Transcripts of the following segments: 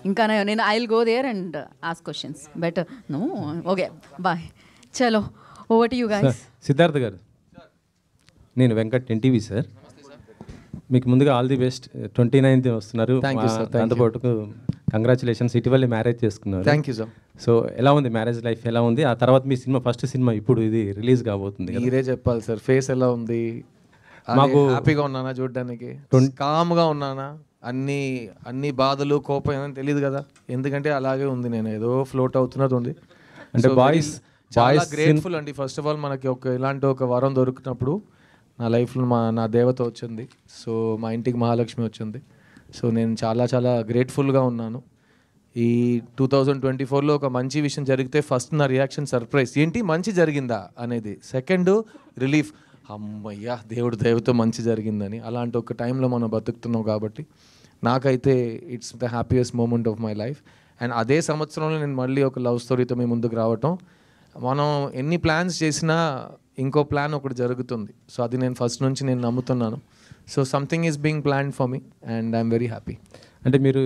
ఇంకా నేను I will go there and ask questions better no. Okay bye, చలో over to you guys. Siddharth garu, నేను Venkat NTV sir. మీకు ముందుగా ఆల్ ది బెస్ట్. 29th వస్తున్నారు, దాంతోపాటు కంగ్రాచులేషన్స్. ఇటీవల మ్యారేజ్ చేసుకున్నారు. Thank you sir. సో ఎలా ఉంది మ్యారేజ్ లైఫ్, ఎలా ఉంది? ఆ తర్వాత మీ సినిమా, ఫస్ట్ సినిమా ఇప్పుడు ఇది రిలీజ్ కాబోతుంది. మీరే చెప్పాలి సార్, ఫేస్ ఎలా ఉంది? మాకు హ్యాపీగా ఉన్నానా చూడడానికి, కామ్గా ఉన్నానా, అన్ని బాధలు కోపం ఏమని తెలియదు కదా, ఎందుకంటే అలాగే ఉంది, నేను ఏదో ఫ్లోట్ అవుతున్నది ఉంది. అంటే బాయ్స్ చాలా గ్రేట్ఫుల్ అండి. ఫస్ట్ ఆఫ్ ఆల్ మనకి ఇలాంటి ఒక వరం దొరికినప్పుడు నా లైఫ్లో నా దేవత వచ్చింది. సో మా ఇంటికి మహాలక్ష్మి వచ్చింది. సో నేను చాలా చాలా గ్రేట్ఫుల్గా ఉన్నాను. ఈ 2024లో ఒక మంచి విషయం జరిగితే ఫస్ట్ నా రియాక్షన్ సర్ప్రైజ్, ఏంటి మంచి జరిగిందా అనేది. సెకండ్ రిలీఫ్, అమ్మయ్యా దేవుడు దయతో మంచి జరిగిందని. అలాంటి ఒక టైంలో మనం బతుకుతున్నాం కాబట్టి నాకైతే it's the happiest moment of my life. And అదే సంవత్సరంలో నేను మళ్ళీ ఒక లవ్ స్టోరీతో మీ ముందుకు రావటం. మనం ఎన్ని ప్లాన్స్ చేసినా ఇంకో ప్లాన్ ఒకటి జరుగుతుంది. సో అది నేను ఫస్ట్ నుంచి నేను నమ్ముతున్నాను. So something is being planned for me and I'm very happy. అంటే మీరు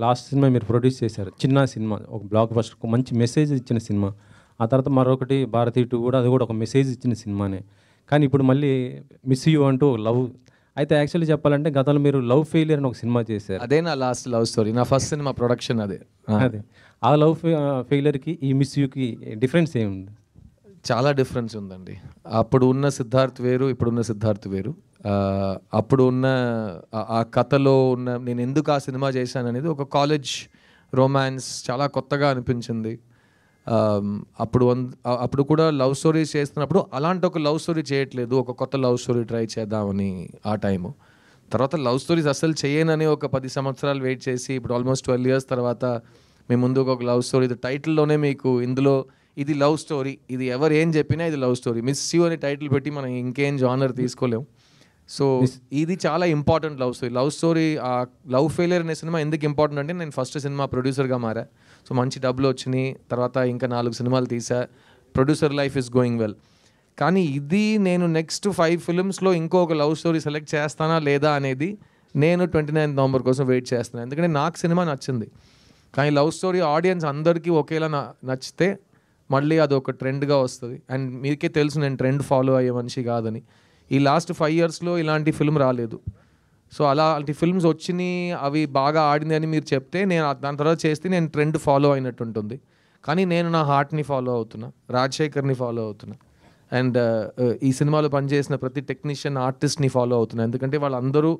లాస్ట్ సినిమా మీరు ప్రొడ్యూస్ చేశారు, చిన్న సినిమా, ఒక బ్లాక్ బస్టర్, ఒక మంచి మెసేజ్ ఇచ్చిన సినిమా. ఆ తర్వాత మరొకటి భారతీ 2 కూడా, అది కూడా ఒక మెసేజ్ ఇచ్చిన సినిమానే. కానీ ఇప్పుడు మళ్ళీ మిస్ యూ అంటూ లవ్. అయితే యాక్చువల్లీ చెప్పాలంటే గతంలో మీరు లవ్ ఫెయిలియర్ అని ఒక సినిమా చేశారు. అదే నా లాస్ట్ లవ్ స్టోరీ, నా ఫస్ట్ సినిమా ప్రొడక్షన్ అదే. ఆ లవ్ ఫెయిలియర్కి ఈ మిస్ యూకి డిఫరెన్స్ ఏముంది? చాలా డిఫరెన్స్ ఉందండి. అప్పుడు ఉన్న సిద్ధార్థ్ వేరు, ఇప్పుడున్న సిద్ధార్థ్ వేరు. అప్పుడు ఉన్న ఆ కథలో ఉన్న నేను ఎందుకు ఆ సినిమా చేశాను అనేది ఒక కాలేజ్ రొమాన్స్, చాలా కొత్తగా అనిపించింది. అప్పుడు కూడా లవ్ స్టోరీస్ చేస్తున్నప్పుడు అలాంటి ఒక లవ్ స్టోరీ చేయట్లేదు, ఒక కొత్త లవ్ స్టోరీ ట్రై చేద్దామని ఆ టైము. తర్వాత లవ్ స్టోరీస్ అసలు చేయనని ఒక 10 సంవత్సరాలు వెయిట్ చేసి ఇప్పుడు ఆల్మోస్ట్ 12 years తర్వాత మేము ముందుకు ఒక లవ్ స్టోరీ, టైటిల్లోనే మీకు ఇందులో ఇది లవ్ స్టోరీ, ఇది ఎవరు ఏం చెప్పినా ఇది లవ్ స్టోరీ. మిస్ యూ అనే టైటిల్ పెట్టి మనం ఇంకేం జానర్ తీసుకోలేం. సో ఇది చాలా important love story. Love story, ఆ లవ్ ఫెయిలియర్ అనే సినిమా ఎందుకు ఇంపార్టెంట్ అంటే నేను ఫస్ట్ సినిమా ప్రొడ్యూసర్గా మారా. సో మంచి డబ్బులు వచ్చినాయి, తర్వాత ఇంకా 4 సినిమాలు తీసా, producer life is going well. కానీ ఇది నేను నెక్స్ట్ 5 filmsలో ఇంకొక లవ్ స్టోరీ సెలెక్ట్ చేస్తానా లేదా అనేది నేను 29th November కోసం వెయిట్ చేస్తున్నాను. ఎందుకంటే నాకు సినిమా నచ్చింది. కానీ లవ్ స్టోరీ ఆడియన్స్ అందరికీ ఒకేలా నచ్చితే మళ్ళీ అది ఒక ట్రెండ్గా వస్తుంది. అండ్ మీకే తెలుసు నేను ట్రెండ్ ఫాలో అయ్యే మనిషి కాదని. ఈ లాస్ట్ 5 yearsలో ఇలాంటి ఫిల్మ్ రాలేదు. సో అలాంటి ఫిల్మ్స్ వచ్చినాయి, అవి బాగా ఆడింది అని మీరు చెప్తే నేను దాని తర్వాత చేస్తే నేను ట్రెండ్ ఫాలో అయినట్టు ఉంటుంది. కానీ నేను నా హార్ట్ని ఫాలో అవుతున్నా, రాజశేఖర్ని ఫాలో అవుతున్నా, అండ్ ఈ సినిమాలో పనిచేసిన ప్రతి టెక్నీషియన్, ఆర్టిస్ట్ని ఫాలో అవుతున్నా. ఎందుకంటే వాళ్ళందరూ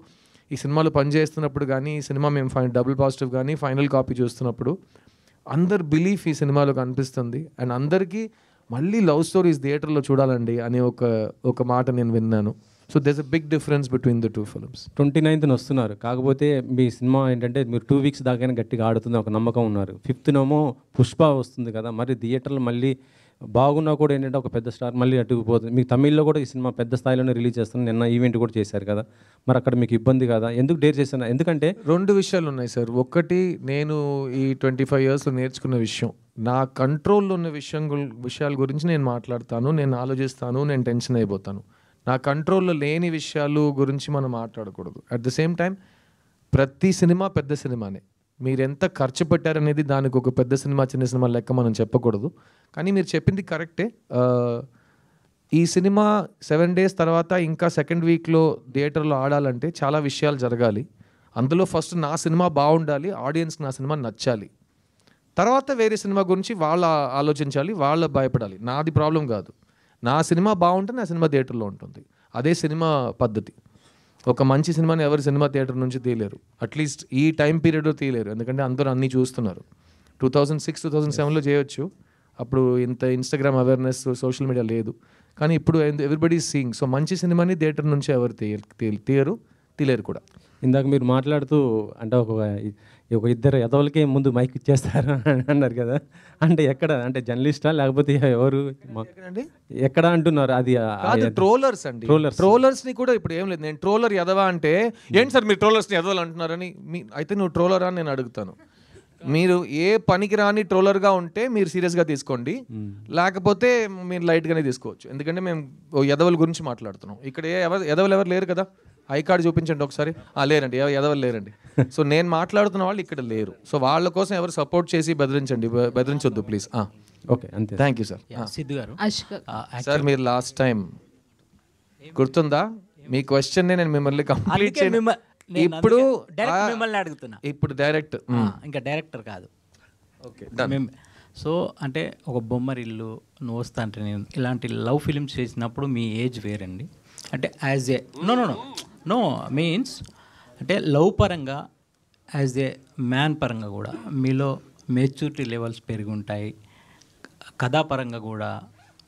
ఈ సినిమాలో పనిచేస్తున్నప్పుడు కానీ, ఈ సినిమా మేము డబుల్ పాజిటివ్ కానీ ఫైనల్ కాపీ చూస్తున్నప్పుడు అందరు బిలీఫ్ ఈ సినిమాలో కనిపిస్తుంది. అండ్ అందరికీ మళ్ళీ లవ్ స్టోరీస్ థియేటర్లో చూడాలండి అనే ఒక మాట నేను విన్నాను. So there's a big difference between the 2 films. 29th వస్తున్నారు, కాకపోతే మీ సినిమా ఏంటంటే మీరు 2 weeks దాకా గట్టిగా ఆడుతుంది ఒక నమ్మకం ఉన్నారు. 5th పుష్ప వస్తుంది కదా, మరి థియేటర్లో మళ్ళీ బాగున్నా కూడా ఏంటంటే ఒక పెద్ద స్టార్ మళ్ళీ అటుకుపోతుంది. మీకు తమిళ్లో కూడా ఈ సినిమా పెద్ద స్థాయిలోనే రిలీజ్ చేస్తున్నారు, నిన్న ఈవెంట్ కూడా చేశారు కదా, మరి అక్కడ మీకు ఇబ్బంది కదా, ఎందుకు డేర్ చేశాను? ఎందుకంటే 2 విషయాలు ఉన్నాయి సార్. ఒకటి, నేను ఈ 25 yearsలో నేర్చుకున్న విషయం, నా కంట్రోల్లో ఉన్న విషయాల గురించి నేను మాట్లాడతాను, నేను ఆలోచిస్తాను, నేను టెన్షన్ అయిపోతాను. నా కంట్రోల్లో లేని విషయాలు గురించి మనం మాట్లాడకూడదు. అట్ ద సేమ్ టైం ప్రతి సినిమా పెద్ద సినిమానే. మీరు ఎంత ఖర్చు పెట్టారనేది దానికి ఒక పెద్ద సినిమా చిన్న సినిమా లెక్క మనం చెప్పకూడదు. కానీ మీరు చెప్పింది కరెక్టే. ఈ సినిమా 7 days తర్వాత ఇంకా 2nd weekలో థియేటర్లో ఆడాలంటే చాలా విషయాలు జరగాలి. అందులో ఫస్ట్ నా సినిమా బాగుండాలి, ఆడియన్స్కి నా సినిమా నచ్చాలి. తర్వాత వేరే సినిమా గురించి వాళ్ళు ఆలోచించాలి, వాళ్ళు భయపడాలి. నాది ప్రాబ్లం కాదు. నా సినిమా బాగుంటే నా సినిమా థియేటర్లో ఉంటుంది. అదే సినిమా పద్ధతి. ఒక మంచి సినిమాని ఎవరు సినిమా థియేటర్ నుంచి తీయలేరు, అట్లీస్ట్ ఈ టైం పీరియడ్లో తీయలేరు. ఎందుకంటే అందరూ అన్నీ చూస్తున్నారు. 2006, 2007లో చేయొచ్చు, అప్పుడు ఇంత ఇన్స్టాగ్రామ్ అవేర్నెస్, సోషల్ మీడియా లేదు. కానీ ఇప్పుడు ఎవ్రీబడీ సీయింగ్. సో మంచి సినిమాని థియేటర్ నుంచి ఎవరు తీయలేరు కూడా. ఇందాక మీరు మాట్లాడుతూ అంటే ఒక ఇద్దరు ఎదవలకే ముందు మైక్ ఇచ్చేస్తారు అన్నారు కదా, అంటే ఎక్కడ, అంటే జర్నలిస్టా లేకపోతే ఎవరు ఎక్కడ అంటున్నారు? అది ట్రోలర్స్ అండి. ట్రోలర్స్ని కూడా ఇప్పుడు ఏం లేదు, నేను ట్రోలర్ ఎదవా అంటే ఏంటి సార్ మీరు ట్రోలర్స్ని ఎదవలు అంటున్నారని, అయితే నువ్వు ట్రోలరా అని నేను అడుగుతాను. మీరు ఏ పనికిరాని ట్రోలర్గా ఉంటే మీరు సీరియస్గా తీసుకోండి, లేకపోతే మీరు లైట్గానే తీసుకోవచ్చు. ఎందుకంటే మేము ఎదవల గురించి మాట్లాడుతున్నాం. ఇక్కడ ఎదవలు ఎవరు లేరు కదా, ఐ కార్డు చూపించండి ఒకసారి. లేరండి, ఎదవలు లేరండి. సో నేను మాట్లాడుతున్న వాళ్ళు ఇక్కడ లేరు. సో వాళ్ళ కోసం ఎవరు సపోర్ట్ చేసి బెదిరించొద్దు ప్లీజ్. ఓకే, అంతే. Thank you sir. Siddhu garu, sir మీరు లాస్ట్ టైం గుర్తుందా మీ క్వశ్చన్ నేను మిమ్మల్ని కంప్లీట్ ఇప్పుడు మిమ్మల్ని అడుగుతున్నా. ఇప్పుడు డైరెక్ట్ ఇంకా డైరెక్టర్ కాదు. ఓకే, సో అంటే ఒక బొమ్మరిల్లు, నువ్వు వస్తా అంటే నేను, ఇలాంటి లవ్ ఫిలిమ్స్ చేసినప్పుడు మీ ఏజ్ వేరండి. అంటే యాజ్ ఏ నో మీన్స్ అంటే లవ్ పరంగా, యాజ్ ఏ మ్యాన్ పరంగా కూడా మీలో మెచ్యూరిటీ లెవెల్స్ పెరిగి ఉంటాయి. కథాపరంగా కూడా,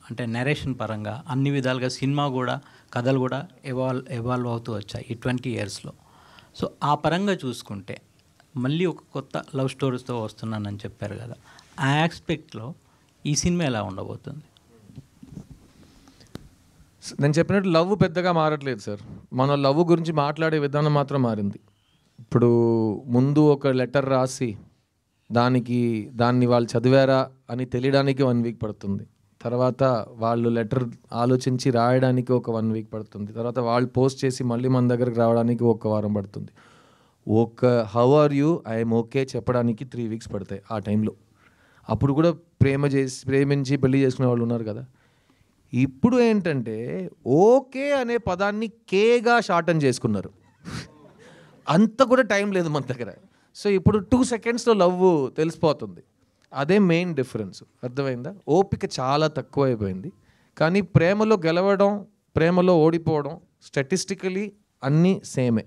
అంటే నరేషన్ పరంగా, అన్ని విధాలుగా సినిమా కూడా, కథలు కూడా ఎవాల్వ్ అవుతూ వచ్చాయి ఈ 20 yearsలో. సో ఆ పరంగా చూసుకుంటే మళ్ళీ ఒక కొత్త లవ్ స్టోరీస్తో వస్తున్నానని చెప్పారు కదా, ఆ ఆస్పెక్ట్లో ఈ సినిమా ఎలా ఉండబోతుంది? నేను చెప్పినట్టు లవ్ పెద్దగా మారట్లేదు సార్. మన లవ్ గురించి మాట్లాడే విధానం మాత్రం మారింది. ఇప్పుడు ముందు ఒక లెటర్ రాసి దాన్ని వాళ్ళు చదివారా అని తెలియడానికి 1 week పడుతుంది. తర్వాత వాళ్ళు లెటర్ ఆలోచించి రాయడానికి ఒక 1 week పడుతుంది. తర్వాత వాళ్ళు పోస్ట్ చేసి మళ్ళీ మన దగ్గరకు రావడానికి 1 వారం పడుతుంది. How are you, I'm okay చెప్పడానికి 3 weeks పడతాయి ఆ టైంలో. అప్పుడు కూడా ప్రేమించి పెళ్లి చేసుకునే వాళ్ళు ఉన్నారు కదా. ఇప్పుడు ఏంటంటే ఓకే అనే పదాన్ని కేగా షార్టన్ చేసుకున్నారు. అంత కూడా టైం లేదు మన దగ్గర. సో ఇప్పుడు 2 secondsలో లవ్ తెలిసిపోతుంది. అదే మెయిన్ డిఫరెన్స్. అర్థమైందా? ఓపిక చాలా తక్కువ అయిపోయింది. కానీ ప్రేమలో గెలవడం, ప్రేమలో ఓడిపోవడం స్టాటిస్టికలీ అన్నీ సేమే.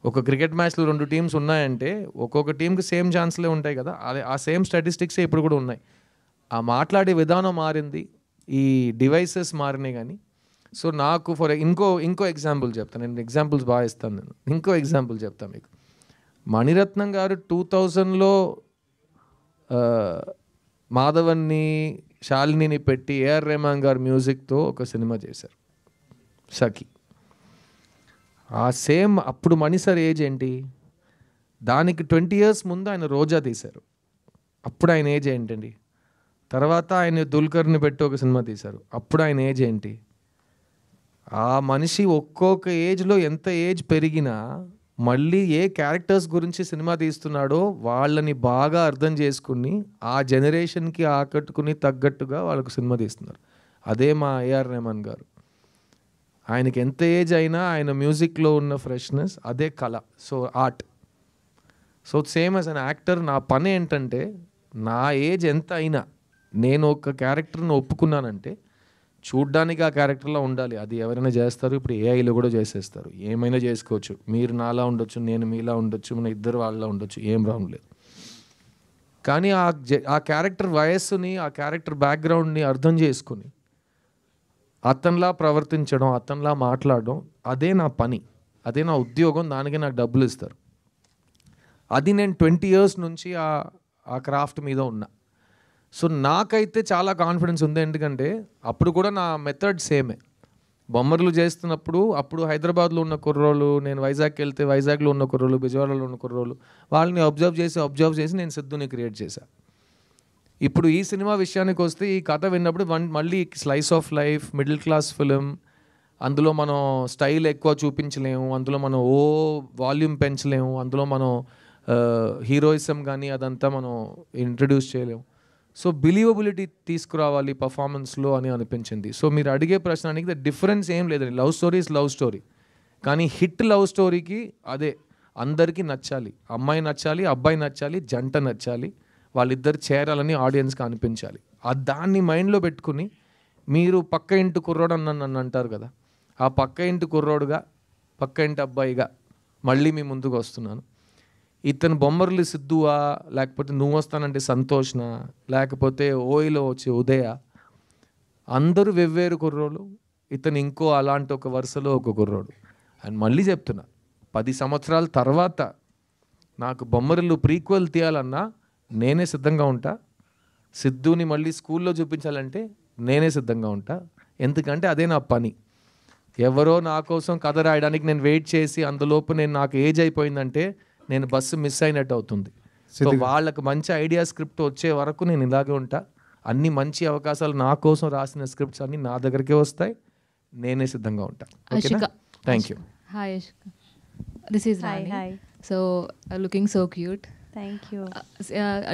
ఒక క్రికెట్ మ్యాచ్లో 2 teams ఉన్నాయంటే ఒక్కొక్క టీంకి సేమ్ ఛాన్స్లే ఉంటాయి కదా. ఆ సేమ్ స్టాటిస్టిక్సే ఇప్పుడు కూడా ఉన్నాయి. ఆ మాట్లాడే విధానం మారింది, ఈ డివైసెస్ మారినాయి. కానీ సో నాకు ఇంకో ఎగ్జాంపుల్ చెప్తాను. నేను ఎగ్జాంపుల్స్ బాగా ఇస్తాను. ఇంకో ఎగ్జాంపుల్ చెప్తాను మీకు. మణిరత్నం గారు 2000లో మాధవన్ని, శాలినిని పెట్టి ఏఆర్ రెహమాన్ గారు మ్యూజిక్తో ఒక సినిమా చేశారు, సఖి. ఆ సేమ్ అప్పుడు మణి సార్ ఏజ్ ఏంటి? దానికి 20 years ముందు ఆయన రోజా తీశారు. అప్పుడు ఆయన ఏజ్ ఏంటండి? తర్వాత ఆయన దుల్కర్ని పెట్టి ఒక సినిమా తీశారు. అప్పుడు ఆయన ఏజ్ ఏంటి? ఆ మనిషి ఒక్కొక్క ఏజ్లో ఎంత ఏజ్ పెరిగినా మళ్ళీ ఏ క్యారెక్టర్స్ గురించి సినిమా తీస్తున్నాడో వాళ్ళని బాగా అర్థం చేసుకుని ఆ జనరేషన్కి ఆకట్టుకుని తగ్గట్టుగా వాళ్ళకు సినిమా తీస్తున్నారు. అదే మా ఏఆర్ రెహమాన్ గారు. ఆయనకి ఎంత ఏజ్ అయినా ఆయన మ్యూజిక్లో ఉన్న ఫ్రెష్నెస్ అదే కళ. So art. So same as an actor నా పని ఏంటంటే నా ఏజ్ ఎంత అయినా నేను ఒక క్యారెక్టర్ని ఒప్పుకున్నానంటే చూడ్డానికి ఆ క్యారెక్టర్లో ఉండాలి. అది ఎవరైనా చేస్తారు. ఇప్పుడు ఏఐలో కూడా చేసేస్తారు. ఏమైనా చేసుకోవచ్చు. మీరు నాలా ఉండొచ్చు, నేను మీలా ఉండొచ్చు, మన ఇద్దరు వాళ్ళ ఉండొచ్చు, ఏం రాంగ్ లేదు. కానీ ఆ క్యారెక్టర్ వయస్సుని, ఆ క్యారెక్టర్ బ్యాక్గ్రౌండ్ని అర్థం చేసుకుని అతనిలా ప్రవర్తించడం, అతనిలా మాట్లాడడం అదే నా పని, అదే నా ఉద్యోగం. దానికి నాకు డబ్బులు ఇస్తారు. అది నేను 20 years నుంచి ఆ క్రాఫ్ట్ మీద ఉన్నా. సో నాకైతే చాలా కాన్ఫిడెన్స్ ఉంది. ఎందుకంటే అప్పుడు కూడా నా మెథడ్ సేమే. బొమ్మర్లు చేస్తున్నప్పుడు అప్పుడు హైదరాబాద్లో ఉన్న కుర్రోళ్ళు, నేను వైజాగ్కి వెళ్తే వైజాగ్లో ఉన్న కుర్రోళ్ళు, విజయవాడలో ఉన్న కుర్రోళ్ళు, వాళ్ళని అబ్జర్వ్ చేసి నేను సిద్ధుని క్రియేట్ చేశాను. ఇప్పుడు ఈ సినిమా విషయానికి వస్తే ఈ కథ విన్నప్పుడు మళ్ళీ slice of life, middle class film, అందులో మనం స్టైల్ ఎక్కువ చూపించలేము, అందులో మనం వాల్యూమ్ పెంచలేము, అందులో మనం హీరోయిజం కానీ అదంతా మనం ఇంట్రడ్యూస్ చేయలేము. సో బిలీవబిలిటీ తీసుకురావాలి పర్ఫార్మెన్స్లో అని అనిపించింది. సో మీరు అడిగే ప్రశ్నకి ద డిఫరెన్స్ ఏం లేదండి. Love story is love story. కానీ హిట్ లవ్ స్టోరీకి అదే అందరికీ నచ్చాలి. అమ్మాయి నచ్చాలి, అబ్బాయి నచ్చాలి, జంట నచ్చాలి, వాళ్ళిద్దరు చేరాలని ఆడియన్స్కి అనిపించాలి. దాన్ని మైండ్లో పెట్టుకుని మీరు పక్క ఇంటి కుర్రోడు నన్ను అంటారు కదా, ఆ పక్క ఇంటి కుర్రోడుగా, పక్క ఇంటి అబ్బాయిగా మళ్ళీ మీ ముందుకు వస్తున్నాను. ఇతను బొమ్మర్లు సిద్ధువా, లేకపోతే నువ్వు వస్తానంటే సంతోష్నా, లేకపోతే ఓయిలో వచ్చి ఉదయ, అందరూ వెవ్వేరు కుర్రోళ్ళు. ఇతను ఇంకో అలాంటి ఒక వరుసలో ఒక కుర్రోడు. అండ్ మళ్ళీ చెప్తున్నా, 10 సంవత్సరాల తర్వాత నాకు బొమ్మరిల్లు ప్రీక్వెల్ తీయాలన్నా నేనే సిద్ధంగా ఉంటా. సిద్ధుని మళ్ళీ స్కూల్లో చూపించాలంటే నేనే సిద్ధంగా ఉంటా. ఎందుకంటే అదే నా పని. ఎవరో నా కోసం కథ రాయడానికి నేను వెయిట్ చేసి అందులోపు నాకు ఏజ్ అయిపోయిందంటే నేను బస్సు మిస్ అయినట్టు అవుతుంది. సో వాళ్ళకి మంచి ఐడియా స్క్రిప్ట్ వచ్చే వరకు నేను ఇలాగే ఉంటా. అన్ని మంచి అవకాశాలు నా కోసం రాసిన స్క్రిప్ట్స్ అన్నీ నా దగ్గరికే వస్తాయి. నేనే సిద్ధంగా ఉంటా. ఓకేనా? Thank you. Hi, Ishka. This is Hi, Rani. hi. So, looking so cute. Thank you.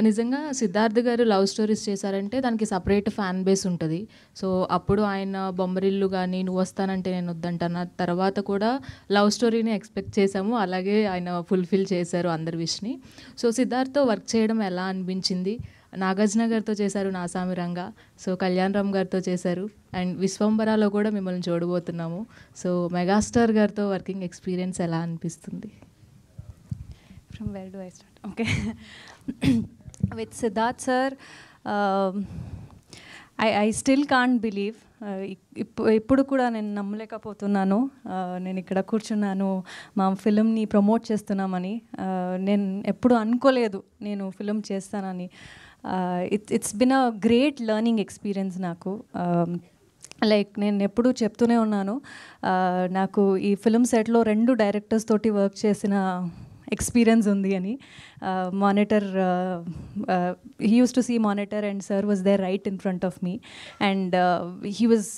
నిజంగా సిద్ధార్థ్ గారు లవ్ స్టోరీస్ చేశారంటే దానికి సపరేట్ ఫ్యాన్ బేస్ ఉంటుంది. సో అప్పుడు ఆయన బొమ్మరిల్లు కానీ నువ్వు వస్తానంటే నేను వద్దంటాను తర్వాత కూడా లవ్ స్టోరీని ఎక్స్పెక్ట్ చేశాము. అలాగే ఆయన ఫుల్ఫిల్ చేశారు అందరి విష్ని. సో సిద్ధార్థ్తో వర్క్ చేయడం ఎలా అనిపించింది? నాగార్జున గారితో చేశారు నాసామిరంగా, సో కళ్యాణ్ రామ్ గారితో చేశారు, అండ్ విశ్వంబరాలో కూడా మిమ్మల్ని చూడబోతున్నాము. సో మెగాస్టార్ గారితో వర్కింగ్ ఎక్స్పీరియన్స్ ఎలా అనిపిస్తుంది? From where do I start? Okay. With Siddharth sir, I still can't believe. ఇప్పుడు కూడా నేను నమ్మలేకపోతున్నాను. నేను ఇక్కడ కూర్చున్నాను, మా ఫిలింని ప్రమోట్ చేస్తున్నామని. నేను ఎప్పుడు అనుకోలేదు నేను ఫిలిం చేస్తానని. It's been a great learning experience నాకు. లైక్ నేను ఎప్పుడూ చెప్తూనే ఉన్నాను, నాకు ఈ ఫిలిం సెట్లో 2 డైరెక్టర్స్ తోటి వర్క్ చేసిన ఎక్స్పీరియన్స్ ఉంది అని. Monitor, he used to see monitor and sir was there right in front of me and he was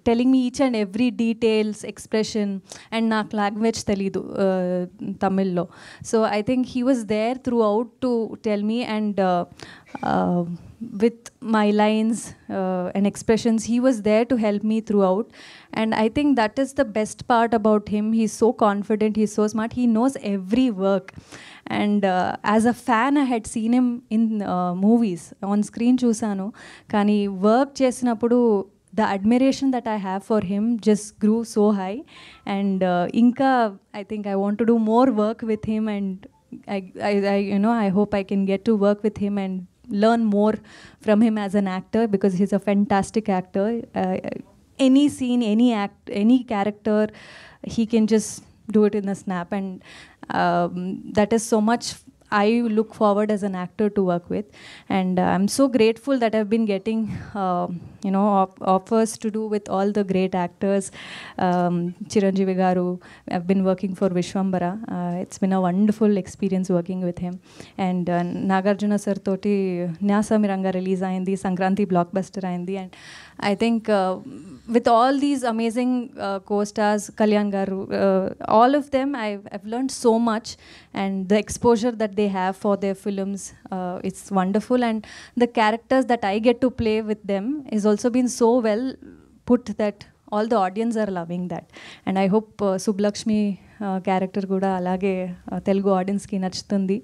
telling me each and every details, expression, and నాకు లాంగ్వేజ్ తెలీదు తమిళ్లో. So I think he was there throughout to tell me and with my lines and expressions, he was there to help me throughout. And I think that is the best part about him. He's so confident, he's so smart, he knows every work. And as a fan, I had seen him in movies, on screen chusanu, kani work chesinappudu the admiration that I have for him just grew so high. And inka I think I want to do more work with him, and I you know, I hope I can get to work with him and learn more from him as an actor, because he's a fantastic actor. Any scene, any act, any character, he can just do it in a snap. And that is so much I look forward as an actor to work with. And I'm so grateful that I've been getting offers to do with all the great actors. Chiranjeevi garu, I've been working for Vishwambara. It's been a wonderful experience working with him. And Nagarjuna sir toti Nyasamiranga release ayindi, Sankranti blockbuster ayindi. And I think with all these amazing co-stars, Kalyan garu, all of them, I've learned so much. And the exposure that they have for their films, it's wonderful. And the characters that I get to play with them is also been so well put that all the audience are loving that. And I hope Sublakshmi character kuda alage Telugu audience ki nachutundi.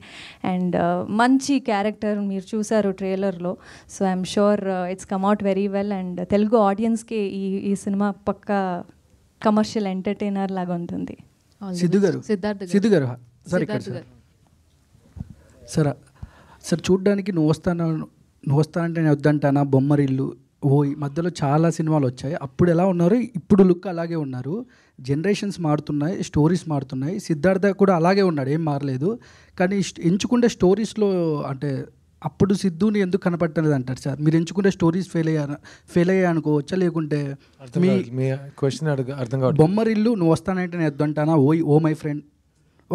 And manchi character meer chusaru trailer lo, so I'm sure it's come out very well. And Telugu audience ki ee cinema pakka commercial entertainer laga untundi. Siddhu గారు, Siddhu garu sir, ఇక్కడ sir. Sir sir చూడ్డానికి నువ్వు వస్తానంటే నేను వద్దంటానా, బొమ్మరిల్లు, ఈ మధ్యలో చాలా సినిమాలు వచ్చాయి. అప్పుడు ఎలా ఉన్నారు, ఇప్పుడు లుక్ అలాగే ఉన్నారు. జనరేషన్స్ మారుతున్నాయి, స్టోరీస్ మారుతున్నాయి. సిద్ధార్థ కూడా అలాగే ఉన్నాడు, ఏం మారలేదు. కానీ ఎంచుకుంటే స్టోరీస్లో అంటే అప్పుడు సిద్ధుని ఎందుకు కనపడలేదు అంటారు సార్? మీరు ఎంచుకుంటే స్టోరీస్ ఫెయిల్ అయ్యా అనుకోవచ్చా, లేకుంటే మీ క్వశ్చన్ అర్థం కాదు. బొమ్మరిల్లు, నువ్వు వస్తానంటే నేను వద్దంటానా, ఓ మై ఫ్రెండ్,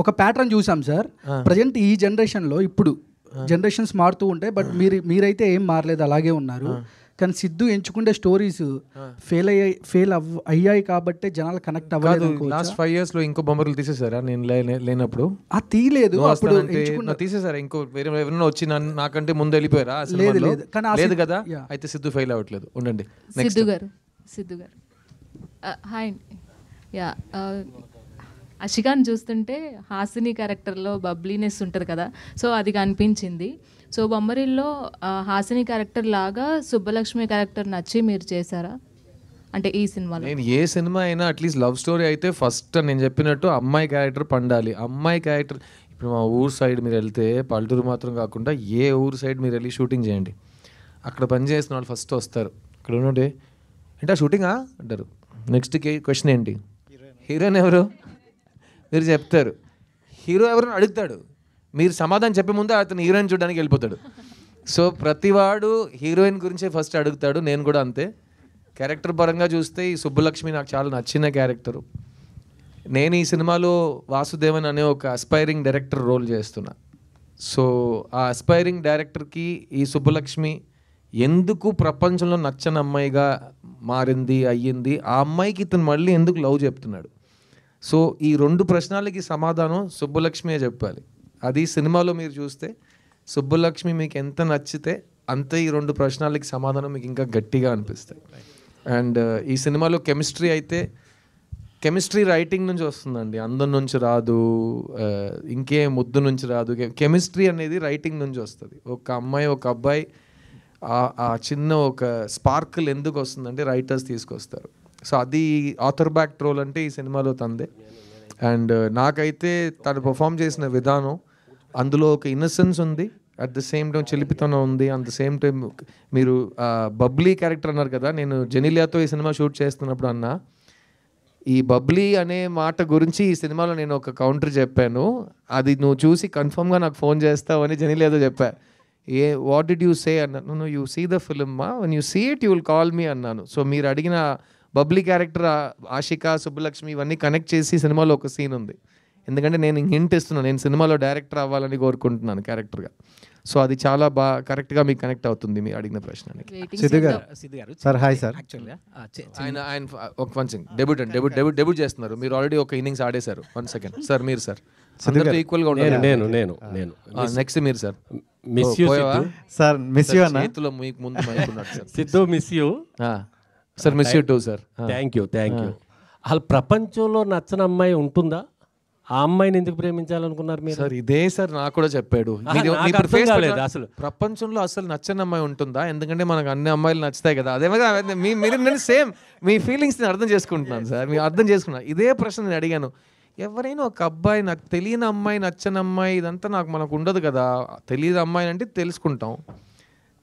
ఒక ప్యాటర్న్ చూసాం సార్. ప్రజెంట్ ఈ జనరేషన్లో ఇప్పుడు జనరేషన్స్ మారుతూ ఉంటాయి, బట్ మీరైతే ఏం మారలేదు, అలాగే ఉన్నారు. కానీ సిద్ధు ఎంచుకుంటే స్టోరీస్ ఫెయిల్ అయ్యాయి కాబట్టి జనాలు కనెక్ట్ అవ్వలేదు. లాస్ట్ 5 years లో ఇంకో బొమ్మలు తీసేసారా నేను లేనప్పుడు? తీయలేదు, అప్పుడు తీసేసారా? ఇంకో వేరే ఎవరైనా వచ్చి నాకంటే ముందు వెళ్ళిపోయారా? లేదు కదా, అయితే సిద్ధు ఫెయిల్ అవ్వట్లేదు. ఉండండి. సిద్ధు గారు హాయ్. యా, అషికాన్ చూస్తుంటే హాసిని క్యారెక్టర్లో బబ్లీనెస్ ఉంటుంది కదా, సో అది కనిపించింది. సో బొమ్మరిల్లో హాసిని క్యారెక్టర్ లాగా సుబ్బలక్ష్మి క్యారెక్టర్ నచ్చి మీరు చేశారా? అంటే ఈ సినిమాలో నేను ఏ సినిమా అయినా అట్లీస్ట్ లవ్ స్టోరీ అయితే ఫస్ట్ నేను చెప్పినట్టు అమ్మాయి క్యారెక్టర్ పండాలి. అమ్మాయి క్యారెక్టర్ ఇప్పుడు మా ఊరు సైడ్ మీరు వెళ్తే, పల్లెటూరు మాత్రం కాకుండా ఏ ఊరు సైడ్ మీరు వెళ్ళి షూటింగ్ చేయండి, అక్కడ పని చేసిన వాళ్ళు ఫస్ట్ వస్తారు. ఇక్కడ ఉన్నట్టే అంటే షూటింగా అంటారు. నెక్స్ట్ క్వశ్చన్ ఏంటి, హీరోయిన్ ఎవరు మీరు చెప్తారు, హీరో ఎవరైనా అడుగుతాడు, మీరు సమాధానం చెప్పే ముందే అతను హీరోయిన్ చూడడానికి వెళ్ళిపోతాడు. సో ప్రతివాడు హీరోయిన్ గురించే ఫస్ట్ అడుగుతాడు. నేను కూడా అంతే. క్యారెక్టర్ పరంగా చూస్తే ఈ సుబ్బలక్ష్మి నాకు చాలా నచ్చిన క్యారెక్టరు. నేను ఈ సినిమాలో వాసుదేవన్ అనే ఒక అస్పైరింగ్ డైరెక్టర్ రోల్ చేస్తున్నా. సో ఆ అస్పైరింగ్ డైరెక్టర్కి ఈ సుబ్బలక్ష్మి ఎందుకు ప్రపంచంలో నచ్చని అమ్మాయిగా మారింది అయ్యింది, ఆ అమ్మాయికి ఇతను మళ్ళీ ఎందుకు లవ్ చెప్తున్నాడు, సో ఈ 2 ప్రశ్నలకి సమాధానం సుబ్బలక్ష్మియే చెప్పాలి. అది సినిమాలో మీరు చూస్తే సుబ్బలక్ష్మి మీకు ఎంత నచ్చితే అంతే ఈ 2 ప్రశ్నలకి సమాధానం మీకు ఇంకా గట్టిగా అనిపిస్తాయి. అండ్ ఈ సినిమాలో కెమిస్ట్రీ అయితే కెమిస్ట్రీ రైటింగ్ నుంచి వస్తుందండి, అందం నుంచి రాదు, ఇంకే ముద్దు నుంచి రాదు. కెమిస్ట్రీ అనేది రైటింగ్ నుంచి వస్తుంది. ఒక అమ్మాయి ఒక అబ్బాయి ఆ చిన్న ఒక స్పార్కిల్ ఎందుకు వస్తుందంటే రైటర్స్ తీసుకొస్తారు. సో అది ఆథర్ బ్యాక్ రోల్ అంటే ఈ సినిమాలో తందే. అండ్ నాకైతే తను పర్ఫామ్ చేసిన విధానం, అందులో ఒక ఇన్నసెన్స్ ఉంది, అట్ ద సేమ్ టైం చిలిపితనం ఉంది, అట్ ద సేమ్ టైం మీరు బబ్లీ క్యారెక్టర్ అన్నారు కదా, నేను జెనిలియాతో ఈ సినిమా షూట్ చేస్తున్నప్పుడు అన్నా, ఈ బబ్లీ అనే మాట గురించి ఈ సినిమాలో నేను ఒక కౌంటర్ చెప్పాను, అది నువ్వు చూసి కన్ఫర్మ్గా నాకు ఫోన్ చేస్తావు అని జెనిలియాతో చెప్పా. వాట్ డిడ్ యూ సే అన్నాను. No you see the film one you see it you will call me అన్నాను. సో మీరు అడిగిన బబ్లీ క్యారెక్టర్ ఆషిక, సుబ్బలక్ష్మి ఇవన్నీ కనెక్ట్ చేసి సినిమాలో ఒక సీన్ ఉంది. ఎందుకంటే నేను హింట్ ఇస్తున్నాను, నేను సినిమాలో డైరెక్టర్ అవ్వాలని కోరుకుంటున్నాను క్యారెక్టర్గా. సో అది చాలా బాగా కరెక్ట్గా మీకు కనెక్ట్ అవుతుంది మీరు అడిగిన ప్రశ్నకి. Siddhu garu sir, hi sir. ఆయన ఒక 1 సెకండ్ డెబ్యూట్ చేస్తున్నారు. మీరు ఆల్రెడీ ఒక ఇన్నింగ్స్ ఆడేశారు. 1 సెకండ్ సార్, మీరు సార్ ఈక్వల్గా ఉండాలి. నేను నెక్స్ట్ మీరు sir. Miss you sir, miss you అన్న. చేతిలో మీకు ముందు మైక్ ఉన్నాడు sir. Siddhu, miss you sir. Miss you two sir. Thank you. అసలు ప్రపంచంలో నచ్చని అమ్మాయి ఉంటుందా? ఆ అమ్మాయిని ఎందుకు ప్రేమించాలనుకున్నారు మీరు? సార్ ఇదే సార్ నాకు కూడా చెప్పాడు. అసలు ప్రపంచంలో అసలు నచ్చని అమ్మాయి ఉంటుందా? ఎందుకంటే మనకు అన్ని అమ్మాయిలు నచ్చుతాయి కదా. అదే మీరు నేను సేమ్ మీ ఫీలింగ్స్ నేను అర్థం చేసుకుంటున్నాను సార్, మీరు అర్థం చేసుకున్నాను. ఇదే ప్రశ్న నేను అడిగాను. ఎవరైనా ఒక అబ్బాయి నాకు తెలియని అమ్మాయి, నచ్చని అమ్మాయి, ఇదంతా మనకు ఉండదు కదా. తెలియని అమ్మాయి అంటే తెలుసుకుంటాం,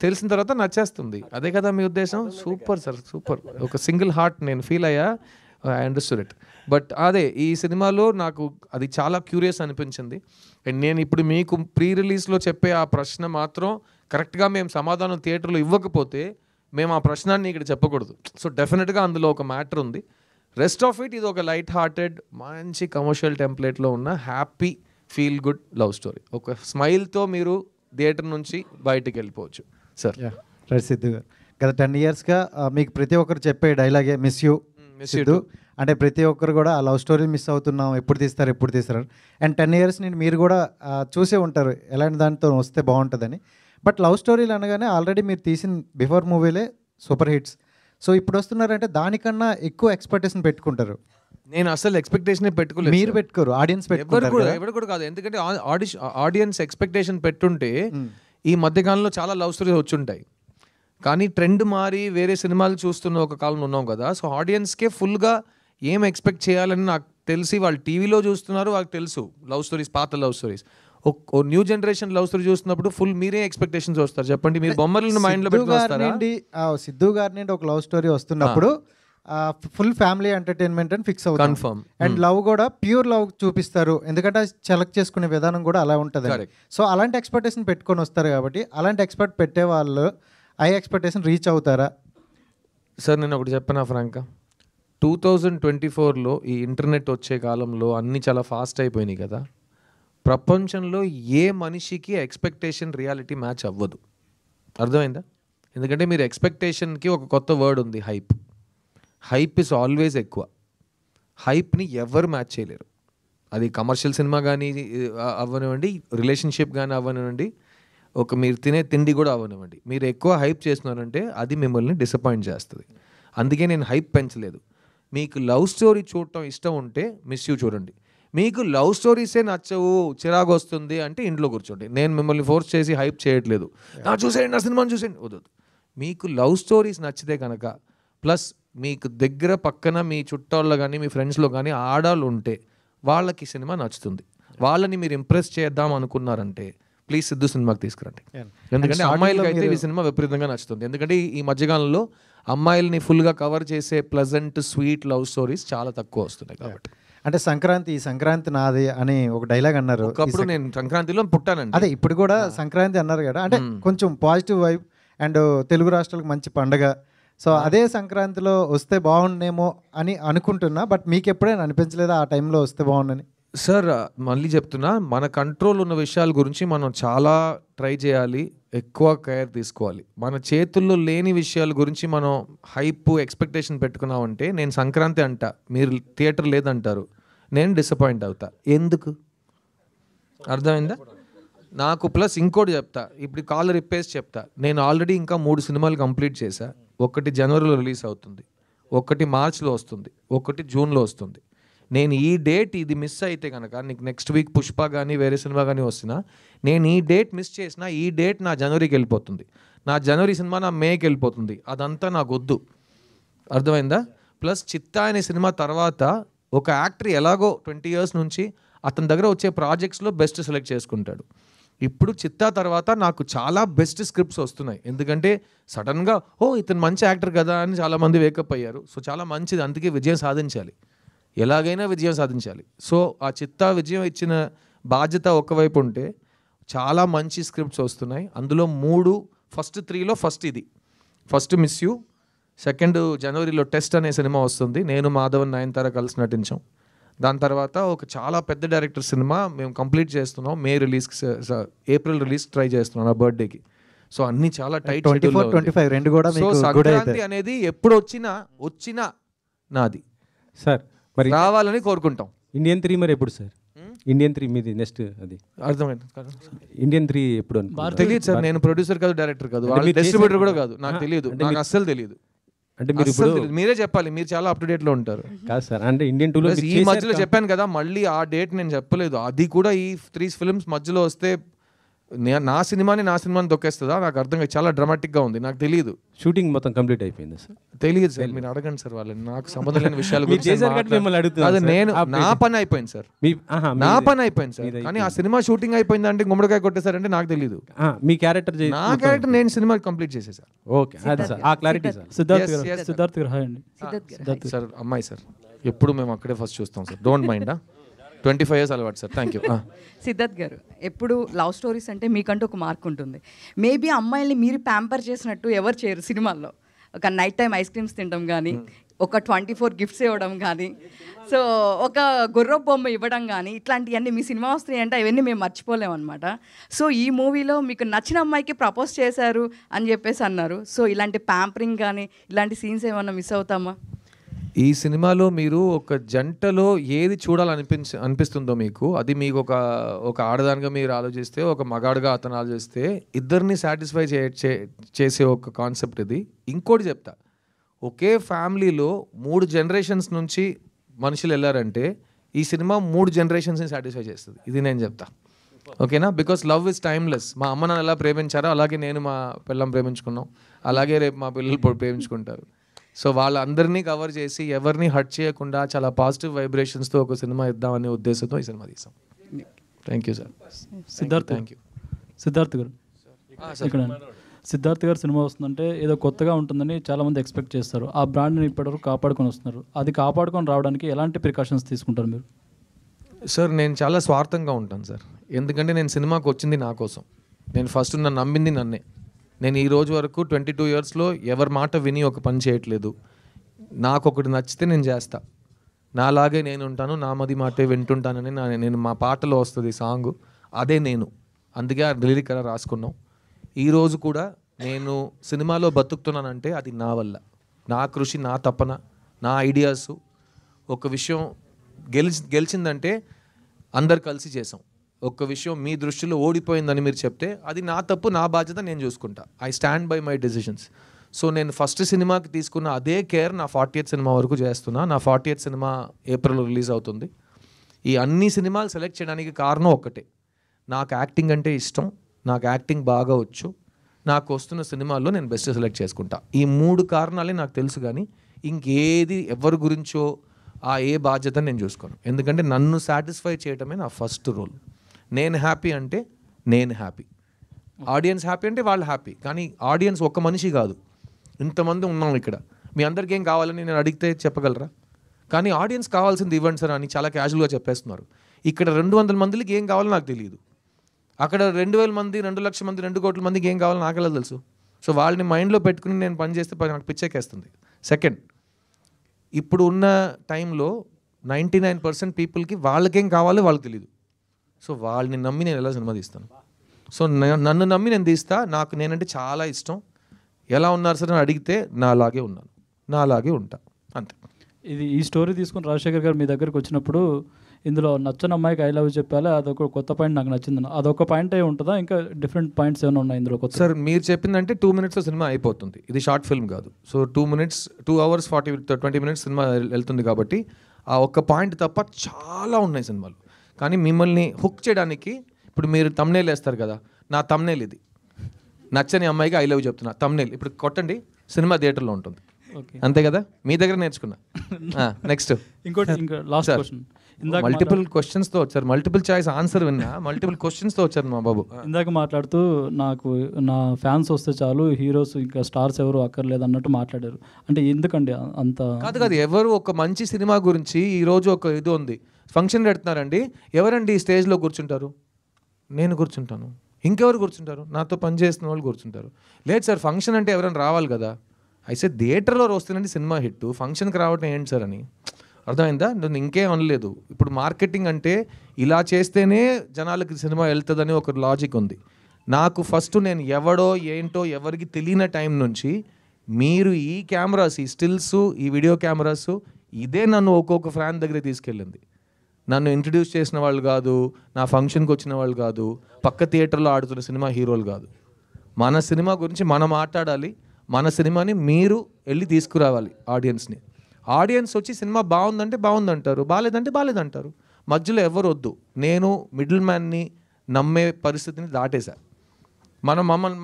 తెలిసిన తర్వాత నచ్చేస్తుంది. అదే కదా మీ ఉద్దేశం? Super sir, super. ఒక సింగిల్ హార్ట్ నేను ఫీల్ అయ్యా. I understood it. బట్ అదే ఈ సినిమాలో నాకు అది చాలా క్యూరియస్ అనిపించింది. అండ్ నేను ఇప్పుడు మీకు ప్రీ రిలీజ్లో చెప్పే ఆ ప్రశ్న మాత్రం కరెక్ట్గా మేము సమాధానం థియేటర్లో ఇవ్వకపోతే మేము ఆ ప్రశ్నాన్ని ఇక్కడ చెప్పకూడదు. సో డెఫినెట్గా అందులో ఒక మ్యాటర్ ఉంది. రెస్ట్ ఆఫ్ ఇట్ ఇది ఒక లైట్ హార్టెడ్ మంచి కమర్షియల్ టెంప్లెట్లో ఉన్న happy feel good love story. ఒక స్మైల్తో మీరు థియేటర్ నుంచి బయటికి వెళ్ళిపోవచ్చు సార్. రైట్ సిద్ధు గారు, గత 10 yearsగా మీకు ప్రతి ఒక్కరు చెప్పే డైలాగే మిస్ యూ సిద్ధు. అంటే ప్రతి ఒక్కరు కూడా ఆ లవ్ స్టోరీ మిస్ అవుతున్నాం, ఎప్పుడు తీస్తారు. అండ్ 10 years నుండి మీరు కూడా చూసే ఉంటారు ఎలాంటి దానితో వస్తే బాగుంటుందని. బట్ లవ్ స్టోరీలు అనగానే ఆల్రెడీ మీరు తీసిన బిఫోర్ మూవీలే సూపర్ హిట్స్. సో ఇప్పుడు వస్తున్నారంటే దానికన్నా ఎక్కువ ఎక్స్పెక్టేషన్ పెట్టుకుంటారు. నేను అసలు ఎక్స్పెక్టేషన్ పెట్టుకోలేదు. మీరు పెట్టుకోరు, ఆడియన్స్ పెట్టుకోరు. ఎవరు కూడా కాదు. ఎందుకంటే ఆడియన్స్ ఎక్స్పెక్టేషన్ పెట్టుంటే ఈ మధ్యకాలంలో చాలా లవ్ స్టోరీస్ వచ్చుంటాయి. కానీ ట్రెండ్ మారి వేరే సినిమాలు చూస్తున్న ఒక కాలంలో ఉన్నాం కదా. సో ఆడియన్స్కే ఫుల్గా ఏం ఎక్స్పెక్ట్ చేయాలని నాకు తెలిసి వాళ్ళు టీవీలో చూస్తున్నారు, వాళ్ళకి తెలుసు లవ్ స్టోరీస్, పాత లవ్ స్టోరీస్. ఓ న్యూ జనరేషన్ లవ్ స్టోరీ చూస్తున్నప్పుడు ఫుల్ మీరే ఎక్స్పెక్టేషన్స్ వస్తారు. చెప్పండి, మీరు బొమ్మలను మైండ్లో పెట్టుకొస్తారా? సిద్ధు గారి నుండి ఒక లవ్ స్టోరీ వస్తున్నప్పుడు ఫుల్ ఫ్యామిలీ ఎంటర్టైన్మెంట్ అని ఫిక్స్ అవుతుంది. కన్ఫర్మ్. అండ్ లవ్ కూడా ప్యూర్ లవ్ చూపిస్తారు, ఎందుకంటే సెలెక్ట్ చేసుకునే విధానం కూడా అలా ఉంటుంది. సో అలాంటి ఎక్స్పెక్టేషన్ పెట్టుకొని వస్తారు కాబట్టి అలాంటి ఎక్స్పెక్ట్ పెట్టే వాళ్ళు ఆ ఎక్స్పెక్టేషన్ రీచ్ అవుతారా? సార్ నేను ఒకటి చెప్పనా ఫ్రాంక్గా, 2024లో ఈ ఇంటర్నెట్ వచ్చే కాలంలో అన్నీ చాలా ఫాస్ట్ అయిపోయినాయి కదా. ప్రపంచంలో ఏ మనిషికి ఎక్స్పెక్టేషన్ రియాలిటీ మ్యాచ్ అవ్వదు. అర్థమైందా? ఎందుకంటే మీరు ఎక్స్పెక్టేషన్కి ఒక కొత్త వర్డ్ ఉంది, హైప్. హైప్ ఇస్ ఆల్వేస్ ఎక్కువ. హైప్ని ఎవరు మ్యాచ్ చేయలేరు. అది కమర్షియల్ సినిమా కానీ అవ్వనివ్వండి, రిలేషన్షిప్ కానీ అవ్వనివ్వండి, ఒక మీరు తినే తిండి కూడా అవ్వనివ్వండి. మీరు ఎక్కువ హైప్ చేస్తున్నారంటే అది మిమ్మల్ని డిసప్పాయింట్ చేస్తుంది. అందుకే నేను హైప్ పెంచలేదు. మీకు లవ్ స్టోరీ చూడటం ఇష్టం ఉంటే మిస్ యూ చూడండి. మీకు లవ్ స్టోరీసే నచ్చవు, చిరాకు వస్తుంది అంటే ఇంట్లో కూర్చోండి. నేను మిమ్మల్ని ఫోర్స్ చేసి హైప్ చేయట్లేదు, నా చూసేయండి, నా సినిమాని చూసేయండి, వద్దు. మీకు లవ్ స్టోరీస్ నచ్చితే కనుక, ప్లస్ మీకు దగ్గర పక్కన మీ చుట్టాల్లో కానీ మీ ఫ్రెండ్స్లో కానీ ఆడాళ్ళు ఉంటే వాళ్ళకి సినిమా నచ్చుతుంది. వాళ్ళని మీరు ఇంప్రెస్ చేద్దాం అనుకున్నారంటే ప్లీజ్ సిద్ధు సినిమాకి తీసుకురండి. ఎందుకంటే అమ్మాయిలకి అయితే ఈ సినిమా విపరీతంగా నచ్చుతుంది. ఎందుకంటే ఈ మధ్యకాలంలో అమ్మాయిల్ని ఫుల్గా కవర్ చేసే ప్లెజెంట్ స్వీట్ లవ్ స్టోరీస్ చాలా తక్కువ వస్తున్నాయి. కాబట్టి అంటే ఈ సంక్రాంతి నాది అని ఒక డైలాగ్ అన్నారు. ఒకప్పుడు నేను సంక్రాంతిలో పుట్టానండి. అదే ఇప్పుడు కూడా సంక్రాంతి అన్నారు కదా, అంటే కొంచెం పాజిటివ్ వైబ్ అండ్ తెలుగు రాష్ట్రాలకు మంచి పండగ. సో అదే సంక్రాంతిలో వస్తే బాగుండేమో అని అనుకుంటున్నా. బట్ మీకు ఎప్పుడైనా అనిపించలేదా ఆ టైంలో వస్తే బాగుండని? సార్ మళ్ళీ చెప్తున్నా, మన కంట్రోల్ ఉన్న విషయాల గురించి మనం చాలా ట్రై చేయాలి, ఎక్కువ కేర్ తీసుకోవాలి. మన చేతుల్లో లేని విషయాల గురించి మనం హైప్ ఎక్స్పెక్టేషన్ పెట్టుకున్నామంటే, నేను సంక్రాంతి అంట, మీరు థియేటర్ లేదంటారు, నేను డిసప్పాయింట్ అవుతా. ఎందుకు? అర్థమైందా? నాకు ప్లస్ ఇంకోటి చెప్తా, ఇప్పుడు కాలర్ ఇప్పేసి చెప్తా, నేను ఆల్రెడీ ఇంకా 3 సినిమాలు కంప్లీట్ చేశా. ఒకటి జనవరిలో రిలీజ్ అవుతుంది, ఒకటి మార్చ్లో వస్తుంది, ఒకటి జూన్లో వస్తుంది. నేను ఈ డేట్ ఇది మిస్ అయితే కనుక నీకు నెక్స్ట్ వీక్ పుష్ప కానీ వేరే సినిమా కానీ వస్తున్నా, నేను ఈ డేట్ మిస్ చేసినా ఈ డేట్ నా జనవరికి వెళ్ళిపోతుంది, నా జనవరి సినిమా నా మేకి వెళ్ళిపోతుంది. అదంతా నాకు వద్దు. అర్థమైందా? ప్లస్ చిత్తా అనే సినిమా తర్వాత ఒక యాక్టర్ ఎలాగో 20 years నుంచి అతని దగ్గర వచ్చే ప్రాజెక్ట్స్లో బెస్ట్ సెలెక్ట్ చేసుకుంటాడు. ఇప్పుడు చిత్తా తర్వాత నాకు చాలా బెస్ట్ స్క్రిప్ట్స్ వస్తున్నాయి. ఎందుకంటే సడన్గా ఇతను మంచి యాక్టర్ కదా అని చాలామంది వేకప్ అయ్యారు. సో చాలా మంచిది, అందుకే విజయం సాధించాలి, ఎలాగైనా విజయం సాధించాలి. సో ఆ చిత్తా విజయం ఇచ్చిన బాధ్యత ఒకవైపు ఉంటే చాలా మంచి స్క్రిప్ట్స్ వస్తున్నాయి. అందులో 3 ఫస్ట్ 3లో ఫస్ట్ ఇది, ఫస్ట్ మిస్ యూ, సెకండ్ జనవరిలో టెస్ట్ అనే సినిమా వస్తుంది, నేను మాధవన్ నయనతార కలిసి నటించాం. దాని తర్వాత ఒక చాలా పెద్ద డైరెక్టర్ సినిమా మేము కంప్లీట్ చేస్తున్నాం, ఏప్రిల్ రిలీజ్ ట్రై చేస్తున్నాం నా బర్త్డేకి. సో అన్ని చాలా టైట్. 24-25 రెండు కూడా సో మీకు good సంక్రాంతి అయితే. అనేది ఎప్పుడు వచ్చినా నాది సార్ మరి రావాలని కోరుకుంటాం. ఇండియన్ 3 మరి ఎప్పుడు సార్? ఇండియన్ 3 మీది నెక్స్ట్ అది అర్థమైంది? ఇండియన్ 3 ఎప్పుడు అనుకుంటున్నారు? తెలియదు సార్, నేను ప్రొడ్యూసర్ కాదు, డైరెక్టర్ కాదు, అంటే మీరు డిస్ట్రిబ్యూటర్ చేసే- కూడా కాదు, నాకు తెలియదు, నాకు అస్సలు తెలియదు. అంటే మీరు అస్సలు ఇప్పుడు తెలీదు. మీరే చెప్పాలి, మీరు చాలా అప్ టు డేట్ లో ఉంటారు. కాదు సార్, అంటే ఇండియన్ 2లో Plus ఈ మధ్యలో చెప్పాను కదా, మళ్ళీ ఆ డేట్ నేను చెప్పలేదు, అది కూడా ఈ 3 ఫిల్మ్స్ మధ్యలో వస్తే నా సినిమాని తొక్కేస్తుందా? నాకు అర్థం కాదు, చాలా డ్రామాటిక్ గా ఉంది, నాకు తెలియదు. షూటింగ్ మొత్తం కంప్లీట్ అయిపోయింది సార్. తెలియదు సార్, మీరు అడగండి సార్ వాళ్ళని, నాకు సంబంధం లేని విషయాల మీరు చేశారు కాబట్టి మిమ్మల్ని అడుగుతున్నాను అదే సార్. నేను ఆ నా పని అయిపోయింది సార్, నా పని అయిపోయింది సార్, కానీ ఆ సినిమా షూటింగ్ అయిపోయింది అంటే గుమ్మడికాయ కొట్టేశారంటే నాకు తెలియదు. మీ క్యారెక్టర్ నా క్యారెక్టర్ నేను సినిమా కంప్లీట్ చేసేసారు. ఓకే, అది సార్ ఆ క్లారిటీ సార్. సిద్ధార్థ్ గారు హాయ్ అండి. సార్ అమ్మాయి సార్, ఎప్పుడు మేము అక్కడే ఫస్ట్ చూస్తాం సార్, డోంట్ మైండ్. 25 years అలవాటు సార్, థ్యాంక్ యూ. సిద్ధార్థ్ గారు, ఎప్పుడు లవ్ స్టోరీస్ అంటే మీకంటూ ఒక మార్క్ ఉంటుంది. మేబీ అమ్మాయిల్ని మీరు ప్యాంపర్ చేసినట్టు ఎవరు చేయరు సినిమాల్లో. ఒక నైట్ టైం ఐస్ క్రీమ్స్ తినడం కానీ, ఒక 24 గిఫ్ట్స్ ఇవ్వడం కానీ, సో ఒక గుర్ర బొమ్మ ఇవ్వడం కానీ, ఇట్లాంటివన్నీ మీ సినిమా వస్తున్నాయి అంటే అవన్నీ మేము మర్చిపోలేము అనమాట. సో ఈ మూవీలో మీకు నచ్చిన అమ్మాయికి ప్రపోజ్ చేశారు అని చెప్పేసి అన్నారు. సో ఇలాంటి ప్యాంపరింగ్ కానీ ఇలాంటి సీన్స్ ఏమన్నా మిస్ అవుతామా? ఈ సినిమాలో మీరు ఒక జంటలో ఏది అనిపిస్తుందో మీకు, అది మీకు ఒక ఆడదానిగా మీరు ఆలోచిస్తే, ఒక మగాడుగా అతను ఆలోచిస్తే, ఇద్దరిని సాటిస్ఫై చేసే ఒక కాన్సెప్ట్ ఇది. ఇంకోటి చెప్తా, ఒకే ఫ్యామిలీలో 3 generations నుంచి మనుషులు వెళ్ళారంటే ఈ సినిమా 3 generations సాటిస్ఫై చేస్తుంది, ఇది నేను చెప్తా. ఓకేనా? Because love is timeless. మా అమ్మ నాన్న ఎలా ప్రేమించారో అలాగే నేను మా పిల్లం ప్రేమించుకున్నాం, అలాగే రేపు మా పిల్లలు ప్రేమించుకుంటారు. సో వాళ్ళందరినీ కవర్ చేసి ఎవరిని హర్ట్ చేయకుండా చాలా పాజిటివ్ వైబ్రేషన్స్తో ఒక సినిమా ఇద్దామనే ఉద్దేశంతో ఈ సినిమా తీసాం. Thank you sir. Thank you. Siddharth గారు ఇక్కడ సిద్ధార్థ్ గారు సినిమా వస్తుందంటే ఏదో కొత్తగా ఉంటుందని చాలామంది ఎక్స్పెక్ట్ చేస్తారు. ఆ బ్రాండ్ని ఇప్పటివరకు కాపాడుకొని వస్తున్నారు. అది కాపాడుకొని రావడానికి ఎలాంటి ప్రికాషన్స్ తీసుకుంటారు మీరు? సార్ నేను చాలా స్వార్థంగా ఉంటాను సార్, ఎందుకంటే నేను సినిమాకి వచ్చింది నా కోసం. నేను ఫస్ట్ నన్ను నమ్మింది నన్నే. నేను ఈ రోజు వరకు 22 yearsలో ఎవరి మాట విని ఒక పని చేయట్లేదు. నాకు ఒకటి నచ్చితే నేను చేస్తా, నాలాగే నేను ఉంటాను, నా మది మాటే వింటుంటానని నేను మా పాటలో వస్తుంది సాంగ్, అదే నేను. అందుకే ఆ లిరిక్ అలా రాసుకున్నాం. ఈరోజు కూడా నేను సినిమాలో బతుకుతున్నానంటే అది నా వల్ల, నా కృషి, నా తపన, నా ఐడియాస్. ఒక విషయం గెలిచిందంటే అందరు కలిసి చేసాం. ఒక్క విషయం మీ దృష్టిలో ఓడిపోయిందని మీరు చెప్తే అది నా తప్పు, నా బాధ్యత, నేను చూసుకుంటా. I stand by my decisions. So నేను ఫస్ట్ సినిమాకి తీసుకున్న అదే కేర్ నా 40th సినిమా వరకు చేస్తున్నా. నా 40th సినిమా ఏప్రిల్లో రిలీజ్ అవుతుంది. ఈ అన్ని సినిమాలు సెలెక్ట్ చేయడానికి కారణం ఒక్కటే, నాకు యాక్టింగ్ అంటే ఇష్టం, నాకు యాక్టింగ్ బాగా వచ్చు, నాకు వస్తున్న సినిమాల్లో నేను బెస్ట్ సెలెక్ట్ చేసుకుంటా. ఈ 3 కారణాలే నాకు తెలుసు, కానీ ఇంకేది ఎవరి గురించో ఏ బాధ్యత నేను చూసుకోను. ఎందుకంటే నన్ను సాటిస్ఫై చేయటమే నా ఫస్ట్ రోల్. నేను హ్యాపీ అంటే నేను హ్యాపీ, ఆడియన్స్ హ్యాపీ అంటే వాళ్ళు హ్యాపీ. కానీ ఆడియన్స్ ఒక్క మనిషి కాదు, ఇంతమంది ఉన్నాం ఇక్కడ. మీ అందరికీ ఏం కావాలని నేను అడిగితే చెప్పగలరా? కానీ ఆడియన్స్ కావాల్సింది ఇవ్వండి సార్ అని చాలా క్యాజువల్గా చెప్పేస్తున్నారు. ఇక్కడ 200 మందికి ఏం కావాలో నాకు తెలియదు, అక్కడ 2000 మంది, 2 లక్షల మంది, 2 కోట్ల మందికి ఏం కావాలో నాకెలా తెలుసు? సో వాళ్ళని మైండ్లో పెట్టుకుని నేను పని చేస్తే నాకు పిచ్చెక్కేస్తుంది. సెకండ్, ఇప్పుడు ఉన్న టైంలో 99% పీపుల్కి వాళ్ళకేం కావాలో వాళ్ళకి తెలియదు. సో వాళ్ళని నమ్మి నేను ఎలా సినిమా తీస్తాను? సో నన్ను నమ్మి నేను తీస్తా. నాకు నేనంటే చాలా ఇష్టం. ఎలా ఉన్నారు సార్ అని అడిగితే నాలాగే ఉన్నాను, నాలాగే ఉంటా, అంతే. ఈ స్టోరీ తీసుకుని రాజశేఖర్ గారు మీ దగ్గరికి వచ్చినప్పుడు ఇందులో నచ్చని అమ్మాయికి ఐ లవ్ చెప్పాలి, అదొక కొత్త పాయింట్ నాకు నచ్చింది. అదొక పాయింట్ అయి ఉంటుందా, ఇంకా డిఫరెంట్ పాయింట్స్ ఏమైనా ఉన్నాయి ఇందులో కొత్త? సార్ మీరు చెప్పిందంటే 2 minutesలో సినిమా అయిపోతుంది. ఇది షార్ట్ ఫిల్మ్ కాదు. సో 2 hours 20 minutes సినిమా వెళ్తుంది కాబట్టి ఆ ఒక్క పాయింట్ తప్ప చాలా ఉన్నాయి సినిమాలు. కానీ మిమ్మల్ని హుక్ చేయడానికి ఇప్పుడు మీరు తమ్నేల్ వేస్తారు కదా, నా తమ్నేల్ ఇది, నచ్చని అమ్మాయికి ఐ లవ్ చెప్తున్నా తమ్నేల్ ఇప్పుడు కొట్టండి, సినిమా థియేటర్లో ఉంటుంది. అంతే కదా, మీ దగ్గర నేర్చుకున్నా. నెక్స్ట్ ఇంకోటి, ఇంకా లాస్ట్ క్వశ్చన్. మల్టిపుల్ క్వశ్చన్స్తో వచ్చారు, మల్టిపుల్ చాయిస్ ఆన్సర్ విన్నా, మల్టిపుల్ క్వశ్చన్స్తో వచ్చారు మా బాబు. ఇందాక మాట్లాడుతూ నాకు నా ఫ్యాన్స్ వస్తే చాలు, హీరోస్ ఇంకా స్టార్స్ ఎవరు అక్కర్లేదు అన్నట్టు మాట్లాడారు. అంటే ఎందుకండి అంత? కాదు, ఎవరు ఒక మంచి సినిమా గురించి ఈరోజు ఒక ఇది ఉంది, ఫంక్షన్ పెడుతున్నారండి, ఎవరండి స్టేజ్లో కూర్చుంటారు? నేను కూర్చుంటాను. ఇంకెవరు కూర్చుంటారు? నాతో పనిచేస్తున్న వాళ్ళు కూర్చుంటారు. లేదు సార్, ఫంక్షన్ అంటే ఎవరైనా రావాలి కదా. అయితే థియేటర్లో వస్తుందండి సినిమా హిట్, ఫంక్షన్కి రావటం ఏంటి సార్ అని అర్థమైందా? నేను ఇంకేం అనలేదు. ఇప్పుడు మార్కెటింగ్ అంటే ఇలా చేస్తేనే జనాలకి సినిమా వెళ్తుందని ఒక లాజిక్ ఉంది. నాకు ఫస్ట్ నేను ఎవడో ఏంటో ఎవరికి తెలియని టైం నుంచి మీరు ఈ కెమెరాస్, ఈ స్టిల్స్, ఈ వీడియో కెమెరాస్, ఇదే నన్ను ఒక్కొక్క ఫ్యాన్ దగ్గర తీసుకెళ్ళింది. నన్ను ఇంట్రడ్యూస్ చేసిన వాళ్ళు కాదు, నా ఫంక్షన్కి వచ్చిన వాళ్ళు కాదు, పక్క థియేటర్లో ఆడుతున్న సినిమా హీరోలు కాదు. మన సినిమా గురించి మనం మాట్లాడాలి, మన సినిమాని మీరు వెళ్ళి తీసుకురావాలి ఆడియన్స్ని. ఆడియన్స్ వచ్చి సినిమా బాగుందంటే బాగుందంటారు, బాగాలేదంటే బాగాలేదంటారు. మధ్యలో ఎవరు వద్దు. నేను మిడిల్ మ్యాన్ని నమ్మే పరిస్థితిని దాటేశా. మమ్మల్ని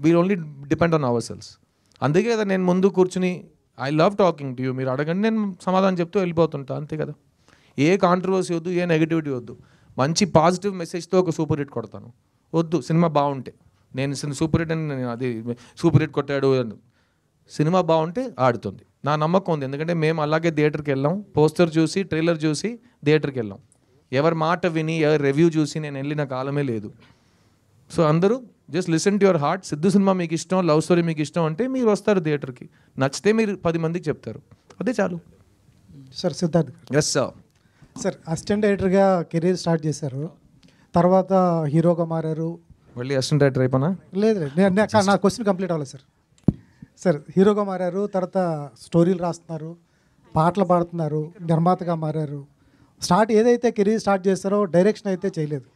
wheel only depend on hour cells. అందుకే కదా నేను ముందు కూర్చుని I love talking to you, మీరు అడగండి నేను సమాధానం చెప్తూ వెళ్ళిపోతుంటా. అంతే కదా, ఏ కాంట్రవర్సీ వద్దు, ఏ నెగిటివిటీ వద్దు. మంచి పాజిటివ్ మెసేజ్తో ఒక సూపర్ హిట్ కొడతాను. వద్దు, సినిమా బాగుంటే. నేను సూపర్ హిట్ అని అది సూపర్ హిట్ కొట్టాడు, సినిమా బాగుంటే ఆడుతుంది. నా నమ్మకం ఉంది, ఎందుకంటే మేము అలాగే థియేటర్కి వెళ్ళాం, పోస్టర్ చూసి ట్రైలర్ చూసి థియేటర్కి వెళ్ళాం. ఎవరి మాట విని ఎవరి రివ్యూ చూసి నేను వెళ్ళిన కాలమే లేదు. సో అందరూ just listen to your heart. Siddhu cinema మీకు ఇష్టం, లవ్ స్టోరీ మీకు ఇష్టం అంటే మీరు వస్తారు థియేటర్కి, నచ్చితే మీరు 10 మందికి చెప్తారు, అదే చాలు. Sir Siddharth S sir. Sir assistant డైరెక్టర్గా కెరీర్ స్టార్ట్ చేశారు, తర్వాత హీరోగా మారారు. మళ్ళీ అసిస్టెంట్ డైరెక్టర్ అయిపోయినా? లేదు, నా క్వశ్చన్ కంప్లీట్ అవ్వలేదు సార్. సార్ హీరోగా మారారు, తర్వాత స్టోరీలు రాస్తున్నారు, పాటలు పాడుతున్నారు, నిర్మాతగా మారారు. ఏదైతే కెరీర్ స్టార్ట్ చేస్తారో డైరెక్షన్ అయితే చేయలేదు.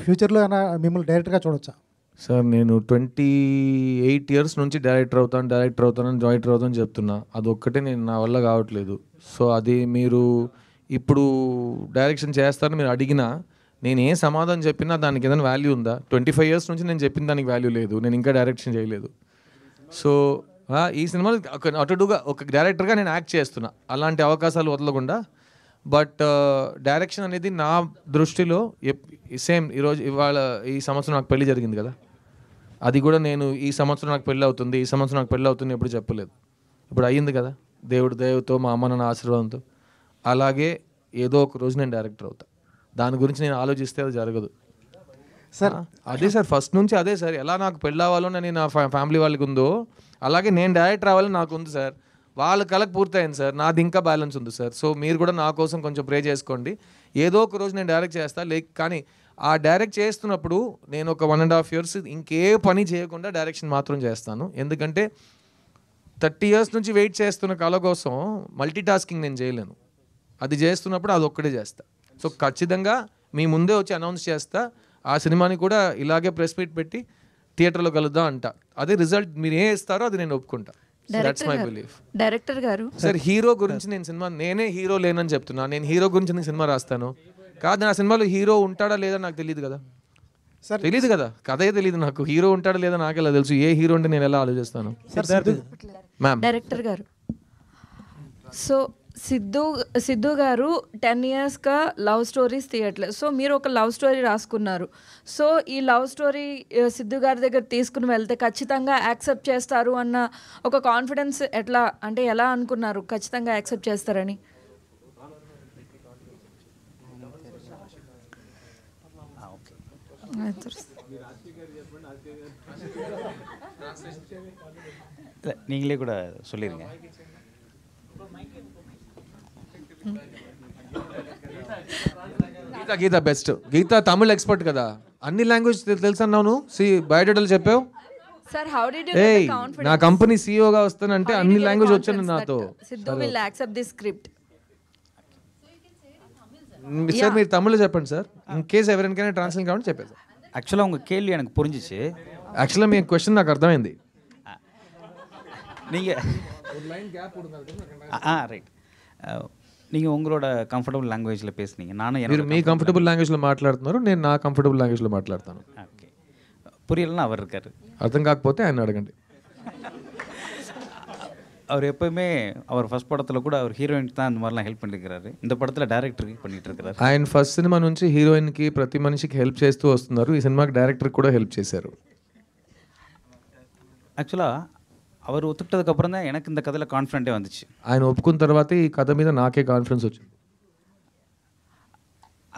ఫ్యూచర్లో అయినా మిమ్మల్ని డైరెక్టర్గా చూడొచ్చా? సార్ నేను 28 years నుంచి డైరెక్టర్ అవుతానని చెప్తున్నా. అదొక్కటే నేను నా వల్ల కావట్లేదు. సో అది మీరు ఇప్పుడు డైరెక్షన్ చేస్తారని మీరు అడిగినా నేను ఏ సమాధానం చెప్పినా దానికి ఏదైనా వాల్యూ ఉందా? 25 years నుంచి నేను చెప్పిన దానికి వాల్యూ లేదు, నేను ఇంకా డైరెక్షన్ చేయలేదు. సో ఈ సినిమాలో అటుగా ఒక డైరెక్టర్గా నేను యాక్ట్ చేస్తున్నా, అలాంటి అవకాశాలు వదలకుండా. బట్ డైరెక్షన్ అనేది నా దృష్టిలో సేమ్ ఇవాళ ఈ సంవత్సరం నాకు పెళ్లి జరిగింది కదా, అది కూడా నేను ఈ సంవత్సరం నాకు పెళ్ళి అవుతుంది, ఈ సంవత్సరం నాకు పెళ్ళి అవుతుంది ఎప్పుడు చెప్పలేదు. ఇప్పుడు అయ్యింది కదా దేవుడితో, మా అమ్మ నాన్న ఆశీర్వాదంతో. అలాగే ఏదో ఒక రోజు నేను డైరెక్టర్ అవుతా. దాని గురించి నేను ఆలోచిస్తే అది జరగదు సార్. అదే సార్, ఫస్ట్ నుంచి అదే సార్. ఎలా నాకు పెళ్ళి అవ్వాలని నా ఫ్యామిలీ వాళ్ళకి ఉందో అలాగే నేను డైరెక్టర్ అవ్వాలని నాకు ఉంది సార్. వాళ్ళ కళకు పూర్తయింది సార్, నాది ఇంకా బ్యాలెన్స్ ఉంది సార్. సో మీరు కూడా నా కోసం కొంచెం ప్రే చేసుకోండి. ఏదో ఒక రోజు నేను డైరెక్ట్ చేస్తాను. కానీ ఆ డైరెక్ట్ చేస్తున్నప్పుడు నేను ఒక 1.5 years ఇంకే పని చేయకుండా డైరెక్షన్ మాత్రం చేస్తాను. ఎందుకంటే 30 years నుంచి వెయిట్ చేస్తున్న కళ కోసం మల్టీ టాస్కింగ్ నేను చేయలేను. అది చేస్తున్నప్పుడు అది ఒక్కడే చేస్తా. సో ఖచ్చితంగా మీ ముందే వచ్చి అనౌన్స్ చేస్తా, ఆ సినిమాని కూడా ఇలాగే ప్రెస్ మీట్ పెట్టి థియేటర్లో కలుద్దాం అంట. అదే రిజల్ట్ మీరు ఏ ఇస్తారో అది నేను ఒప్పుకుంటా. That's my belief. డైరెక్టర్ గారు సార్ హీరో గురించి నేను సినిమా నేనే హీరో లేనని చెప్తున్నా. నేను హీరో గురించి నేను సినిమా రాస్తాను కాదు, నా సినిమాలో హీరో ఉంటాడా లేదా నాకు తెలియదు కదా సార్, తెలియదు కదా, కథే తెలియదు నాకు. హీరో ఉంటాడా లేదా నాకు ఎలా తెలుసు? ఏ హీరో అంటే నేను ఎలా ఆలోచిస్తాను? మ్యామ్ డైరెక్టర్ గారు, సో సిద్ధు గారు 10 yearsగా లవ్ స్టోరీస్ తీయట్లేదు. సో మీరు ఒక లవ్ స్టోరీ రాసుకున్నారు. సో ఈ లవ్ స్టోరీ సిద్ధు గారి దగ్గర తీసుకుని వెళ్తే ఖచ్చితంగా యాక్సెప్ట్ చేస్తారు అన్న ఒక కాన్ఫిడెన్స్ ఎలా అనుకున్నారు ఖచ్చితంగా యాక్సెప్ట్ చేస్తారని? நீங்களே கூட சொல்லிருங்க. గీత బెస్ట్. గీత తమిళ్ ఎక్స్పర్ట్ కదా, అన్ని లాంగ్వేజ్ తెలుసు అన్నావు. బయోడేటాలు చెప్పావు. Sir how did you get the confidence? నా కంపెనీ సీఈఓగా వస్తానంటే అన్ని లాంగ్వేజ్ వచ్చాను నాతో. Siddhu will accept this script. Sir మీరు తమిళ్లో చెప్పండి సార్, ఇన్ కేస్ ఎవరికైనా ట్రాన్స్లేట్ కావాలని చెప్పారు సార్. ஆக்சுவலாக உங்கள் கேள்வி எனக்கு புரிஞ்சிச்சு. యాక్చువల్గా మీ క్వశ్చన్ నాకు అర్థమైంది. நீங்கள் ரைட், நீங்கள் உங்களோட కంఫర్టబుల్ లాంగ్వేజ్లో పేసినీங்க, నాனும் మీరు మీ కంఫర్టబుల్ లాంగ్వేజ్లో మాట్లాడుతున్నారు, నేను నా కంఫర్టబుల్ లాంగ్వేజ్లో మాట్లాడతాను. ఓకే, புரியலன்னா அவர் இருக்காரு. అర్థం కాకపోతే ఆయన అడగండి. அவர் எப்போயுமே அவர் ஃபர்ஸ்ட் படத்தில் கூட அவர் ஹீரோயினுக்கு தான் அந்த மாதிரிலாம் ஹெல்ப் பண்ணியிருக்கிறாரு. இந்த படத்தில் డైరెక్టర్కి பண்ணிட்டு இருக்கிறாరు. ఆయన ఫస్ట్ సినిమా నుంచి హీరోయిన్కి ప్రతి మనిషికి హెల్ప్ చేస్తూ వస్తున్నారు. ఈ సినిమాకి డైరెక్టర్ కూడా హెల్ప్ చేశారు. యాక్చువலாக அவர் ஒத்துக்கிட்டதுக்கப்புறம் தான் எனக்கு இந்த கதையில் கான்ஃபிடென்ட்டே வந்துச்சு. ఆయన ఒప్పుకున్న తర్వాతే ఈ కథ మీద నాకే కాన్ఫిడెన్స్ వచ్చింది.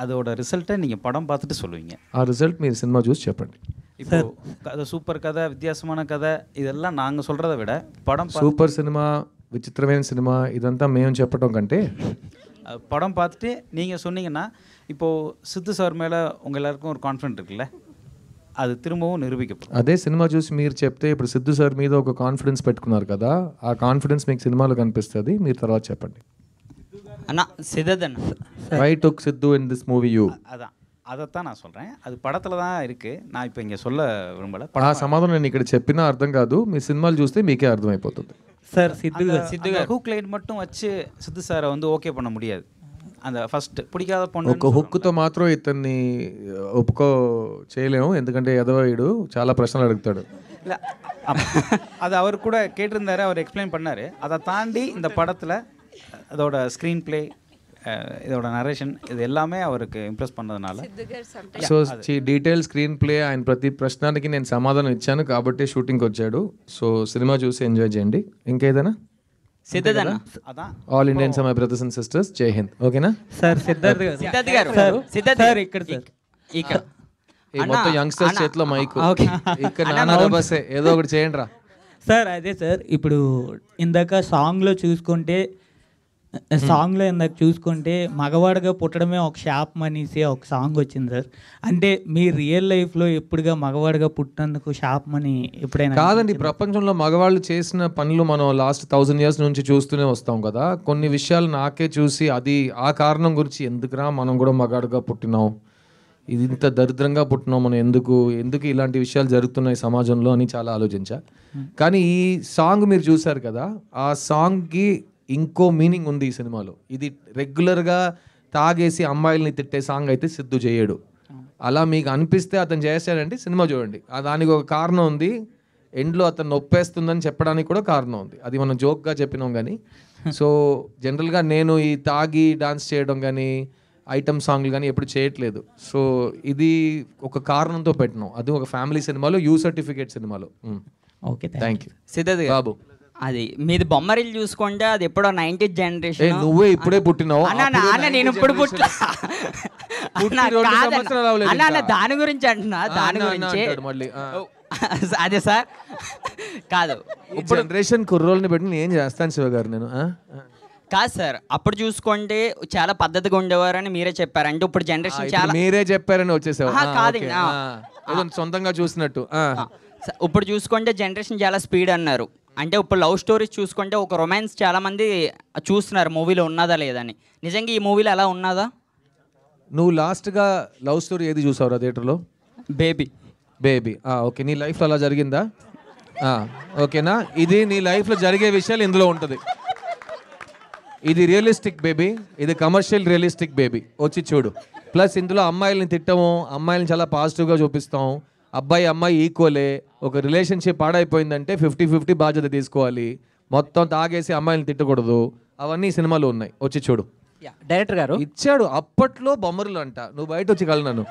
அதோட ரிசல்ட்டை நீங்கள் படம் பார்த்துட்டு சொல்லுவீங்க. ఆ రిజల్ట్ మీరు సినిమా చూసి చెప్పండి. இப்போ கதை சூப்பர் கதை, வித்தியாசமான கதை, இதெல்லாம் நாங்கள் சொல்கிறத விட படம் సూపర్ సినిమా, విచిత్రమైన సినిమా ఇదంతా మేము చెప్పడం కంటే படம் பார்த்துட்டு நீங்கள் சொன்னீங்கன்னா, இப்போது சித்து சார் மேலே உங்கள் எல்லாருக்கும் ஒரு கான்ஃபிடென்ட் இருக்குல்ல, అది తిరుమவும் నిరూపించబడుతుంది. అదే సినిమా చూసి మీరు చెప్తే ఇప్పుడు సిద్ధు సార్ మీద ఒక కాన్ఫిడెన్స్ పెట్టుకున్నారు కదా, ఆ కాన్ఫిడెన్స్ మీకు సినిమాలో కనిపిస్తుంది. మీరు తర్వాత చెప్పండి. அண்ணா சிததன் why took Siddhu in this movie you? అதைத்தான் நான் சொல்கிறேன். அது படத்தில் தான் இருக்குது, நான் இப்போ ఇங்கே சொல்ல విரும்பல. ఆ సమాధానం నేను ఇక్కడ చెప్పినా అర్థం కాదు, మీ సినిమాలు చూస్తే మీకే అర్థమైపోతుంది. சார் சித்து ஹூக் லைன் மட்டும் வச்சு சித்து சாரை வந்து ஓகே பண்ண முடியாது. அந்த ఫస్ట్ பிடிக்காத பொண்ணு ఒక హుక్తో మాత్రం ఇతన్ని ఒప్పుకో చేయలేము, ఎందుకంటే ఎదవాయుడు చాలా ప్రశ్నలు అడుగుతాడు. இல்லை, அது அவர் கூட கேட்டிருந்தாரு, அவர் எக்ஸ்பிளைன் பண்ணார். அதை தாண்டி இந்த படத்தில் அதோட ஸ்க்ரீன் பிளே, இதோட நரேஷன், இது எல்லாமே அவருக்கு ఇంప్రెస్ பண்ணதுனால సో డీటెయిల్ స్క్రీన్ ప్లే, ఆయన ప్రతి ప్రశ్నకి నేను సమాధానం ఇచ్చాను కాబట్టి షూటింగ్కి వచ్చాడు. సో సినిమా చూసి ఎంజాయ్ చేయండి. ఇంకేదైనా all Indians my brothers and sisters, జై హింద్. ఓకేనా సార్? సిద్ధార్థ్ గారు సార్ ఇక్కడ మొత్తం యంగ్స్టర్స్ చేతిలో మైక్, ఇక్కడ నానా బస్సే, ఏదో ఒకటి చేయండి రా సార్. అదే సార్, ఇప్పుడు ఇందాక సాంగ్లో చూసుకుంటే మగవాడిగా పుట్టడమే ఒక శాపం అనేసి ఒక సాంగ్ వచ్చింది సార్. అంటే మీ రియల్ లైఫ్లో ఎప్పుడుగా మగవాడిగా పుట్టినందుకు శాపం అని ఎప్పుడైనా? కాదండి, ప్రపంచంలో మగవాళ్ళు చేసిన పనులు మనం లాస్ట్ 1000 years నుంచి చూస్తూనే వస్తాం కదా. కొన్ని విషయాలు నాకే చూసి అది ఆ కారణం గురించి, ఎందుకురా మనం కూడా మగాడుగా పుట్టినాం, ఇది ఇంత దరిద్రంగా పుట్టినాం, మనం ఎందుకు ఇలాంటి విషయాలు జరుగుతున్నాయి సమాజంలో అని చాలా ఆలోచించా. కానీ ఈ సాంగ్ మీరు చూశారు కదా, ఆ సాంగ్కి ఇంకో మీనింగ్ ఉంది ఈ సినిమాలో. ఇది రెగ్యులర్గా తాగేసి అమ్మాయిల్ని తిట్టే సాంగ్ అయితే సిద్ధు చేయడు. అలా మీకు అనిపిస్తే అతను చేశాడంటే సినిమా చూడండి, దానికి ఒక కారణం ఉంది. ఎండ్లో అతను నొప్పేస్తుందని చెప్పడానికి కూడా కారణం ఉంది. అది మనం జోక్గా చెప్పినాం కానీ. సో జనరల్గా నేను ఈ తాగి డాన్స్ చేయడం కానీ ఐటమ్ సాంగ్లు కానీ ఎప్పుడు చేయట్లేదు. సో ఇది ఒక కారణంతో పెట్టినాం, అది ఒక ఫ్యామిలీ సినిమాలో, యూ సర్టిఫికేట్ సినిమాలో. Okay, thank you. సిద్ధార్థ్ బాబు, అది మీది బొమ్మరిల్లు చూసుకుంటే అది ఎప్పుడో 90th జనరేషన్. నువ్వే ఇప్పుడే పుట్టినావు. నేను ఇప్పుడు దాని గురించి అంటున్నా, దాని గురించి అదే సార్. కాదు, జనరేషన్ కుర్రోల్ని పెట్టి నేను చేస్తాను శివ గారు. నేను కాదు సార్, అప్పుడు చూసుకుంటే చాలా పద్ధతిగా ఉండేవారని మీరే చెప్పారు. అంటే ఇప్పుడు జనరేషన్ చాలా మీరే చెప్పారని వచ్చేసావు. కాదు, సొంతంగా చూసినట్టు. ఇప్పుడు చూసుకుంటే జనరేషన్ చాలా స్పీడ్ అన్నారు. అంటే ఇప్పుడు లవ్ స్టోరీస్ చూసుకుంటే ఒక రొమాన్స్ చాలా మంది చూస్తున్నారు, మూవీలో ఉన్నదా లేదని. నిజంగా ఈ మూవీలో అలా ఉన్నదా? నువ్వు లాస్ట్గా లవ్ స్టోరీ ఏది చూసావురా థియేటర్లో? బేబీ. ఓకే, నీ లైఫ్లో అలా జరిగిందా? ఓకేనా, ఇది నీ లైఫ్లో జరిగే విషయాలు ఇందులో ఉంటుంది. ఇది రియలిస్టిక్ బేబీ, ఇది కమర్షియల్ రియలిస్టిక్ బేబీ. వచ్చి చూడు. ప్లస్ ఇందులో అమ్మాయిల్ని తిట్టము, అమ్మాయిల్ని చాలా పాజిటివ్గా చూపిస్తాం. అబ్బాయి అమ్మాయి ఈక్వలే. ఒక రిలేషన్షిప్ పాడైపోయిందంటే 50-50 బాధ్యత తీసుకోవాలి. మొత్తం తాగేసి అమ్మాయిని తిట్టకూడదు. అవన్నీ సినిమాలో ఉన్నాయి, వచ్చి చూడు. డైరెక్టర్ గారు ఇచ్చాడు అప్పట్లో బొమ్మరులు అంట, నువ్వు బయట వచ్చి కలనను.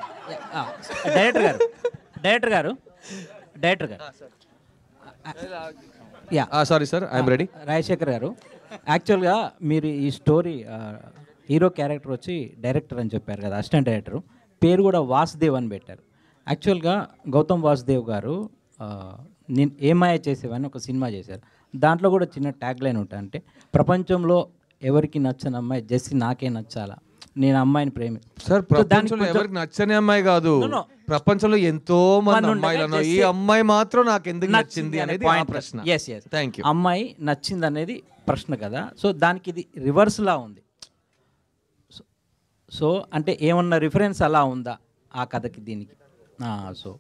డైరెక్టర్ గారు sorry sir, I'm ready. Rajasekhar గారు, యాక్చువల్గా మీరు ఈ స్టోరీ హీరో క్యారెక్టర్ వచ్చి డైరెక్టర్ అని చెప్పారు కదా, అసిస్టెంట్ డైరెక్టర్, పేరు కూడా వాసుదేవ్ అని పెట్టారు. యాక్చువల్గా గౌతమ్ వాసుదేవ్ గారు నేను ఏమాయ చేసేవని ఒక సినిమా చేశారు. దాంట్లో కూడా చిన్న ట్యాగ్ లైన్ ఉంటుంది, అంటే ప్రపంచంలో ఎవరికి నచ్చని అమ్మాయి జెస్సీ నాకే నచ్చాలా, నేను అమ్మాయిని ప్రేమి. సార్, ప్రపంచంలో ఎవరికి నచ్చని అమ్మాయి కాదు, ప్రపంచంలో ఎంతో మంది అమ్మాయిలు, ఈ అమ్మాయి మాత్రం నాకు ఎందుకు నచ్చింది అనేది ప్రశ్న. Thank you. అమ్మాయి నచ్చింది అనేది ప్రశ్న కదా. సో దానికి ఇది రివర్స్లా ఉంది. సో అంటే ఏమన్నా రిఫరెన్స్ అలా ఉందా ఆ కథకి దీనికి? సో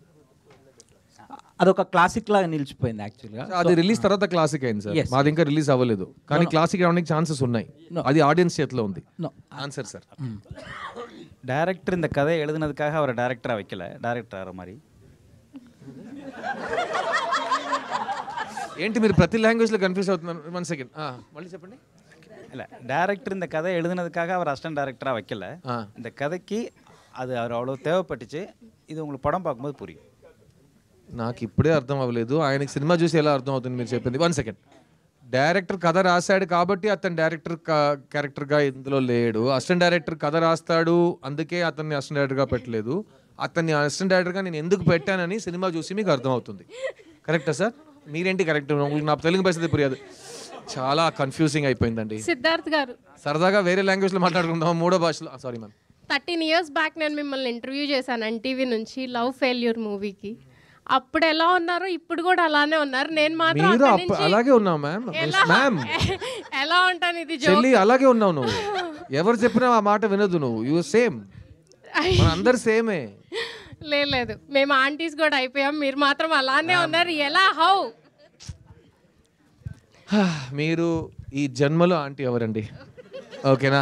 అదొక క్లాసిక్ లాగా నిలిచిపోయింది యాక్చువల్గా. అది రిలీజ్ తర్వాత క్లాసిక్ అయింది సార్. మాది ఇంకా రిలీజ్ అవ్వలేదు, కానీ క్లాసిక్ అవడానికి ఛాన్సెస్ ఉన్నాయి. అది ఆడియన్స్ చేతిలో ఉంది. Answer sir. டேரக்டர் இந்த கதையை எழுதுனதுக்காக அவரை டேரக்டராக வைக்கல, டேரக்டர் மாதிரி. ఏంటి మీరు ప్రతి లాంగ్వేజ్లో కన్ఫ్యూజ్ అవుతున్నారు? 1 సెకండ్ మళ్ళీ చెప్పండి. இல்லை, டேரக்டர் இந்த கதையை எழுதுனதுக்காக அவர் அசிஸ்டன்ட் டேரக்டராக வைக்கல. இந்த கதைக்கு அது அவர் அவ்வளோ தேவைப்பட்டுச்சு. இது உங்களுக்கு పడం பார்க்கும்போது புரியும். నాకు ఇప్పుడే అర్థం అవ్వలేదు, ఆయనకి సినిమా చూసి ఎలా అర్థం అవుతుంది మీరు చెప్పింది. 1 సెకండ్. డైరెక్టర్ కథ రాశాడు కాబట్టి అతను డైరెక్టర్ క్యారెక్టర్గా ఇందులో లేడు. అసిస్టెంట్ డైరెక్టర్ కథ రాస్తాడు, అందుకే అతన్ని అసిస్టెంట్ డైరెక్టర్గా పెట్టలేదు. అతన్ని అసిస్టెంట్ డైరెక్టర్గా నేను ఎందుకు పెట్టానని సినిమా చూసి మీకు అర్థం అవుతుంది. కరెక్టా సార్? మీరేంటి కరెక్ట్? నాకు తెలుగు పరిస్థితి పురియదు, చాలా కన్ఫ్యూజింగ్ అయిపోయిందండి. సిద్ధార్థ్ గారు, సరదాగా వేరే లాంగ్వేజ్లో మాట్లాడుకుందాం, 3వ భాషలో. Sorry ma'am. 13 years బ్యాక్ నేను మిమ్మల్ని ఇంటర్వ్యూ చేశాను ఎన్టీవీ నుంచి లవ్ ఫెయిల్యూర్ మూవీకి. అప్పుడు ఎలా ఉన్నారు, ఇప్పుడు కూడా అలానే ఉన్నారు. నేను మాత్రం అలాగే ఉన్నావు మ్యామ్. మ్యామ్ ఎలా ఉంటాను, ఇది చెల్లి అలాగే ఉన్నావు నువ్వు. ఎవరు చెప్పినా ఆ మాట వినదు నువ్వు. యు సేమ్, అందరు సేమే. లేదు, మేము ఆంటీస్ కూడా అయిపోయాం, మీరు మాత్రం అలానే ఉన్నారు. ఎలా? హౌ? మీరు ఈ జన్మలో ఆంటీ ఎవరండి? ఓకేనా?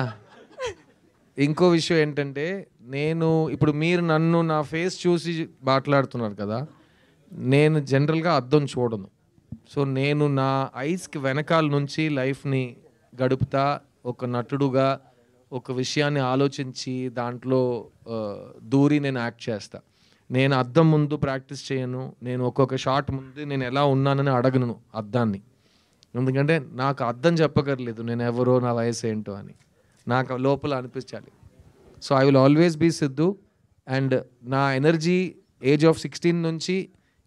ఇంకో విషయం ఏంటంటే, నేను ఇప్పుడు మీరు నన్ను నా ఫేస్ చూసి మాట్లాడుతున్నారు కదా, నేను జనరల్గా అద్దం చూడను. సో నేను నా ఐస్కి వెనకాల నుంచి లైఫ్ని గడుపుతా, ఒక నటుడుగా ఒక విషయాన్ని ఆలోచించి దాంట్లో దూరి నేను యాక్ట్ చేస్తా. నేను అద్దం ముందు ప్రాక్టీస్ చేయను. నేను ఒక్కొక్క షాట్ ముందు నేను ఎలా ఉన్నానని అడగను అద్దాన్ని. ఎందుకంటే నాకు అద్దం చెప్పగలేదు నేను ఎవరో, నా వయసు ఏంటో అని. నాకు లోపల అనిపించాలి. So I will always be Siddhu. And నా ఎనర్జీ ఏజ్ ఆఫ్ 16 నుంచి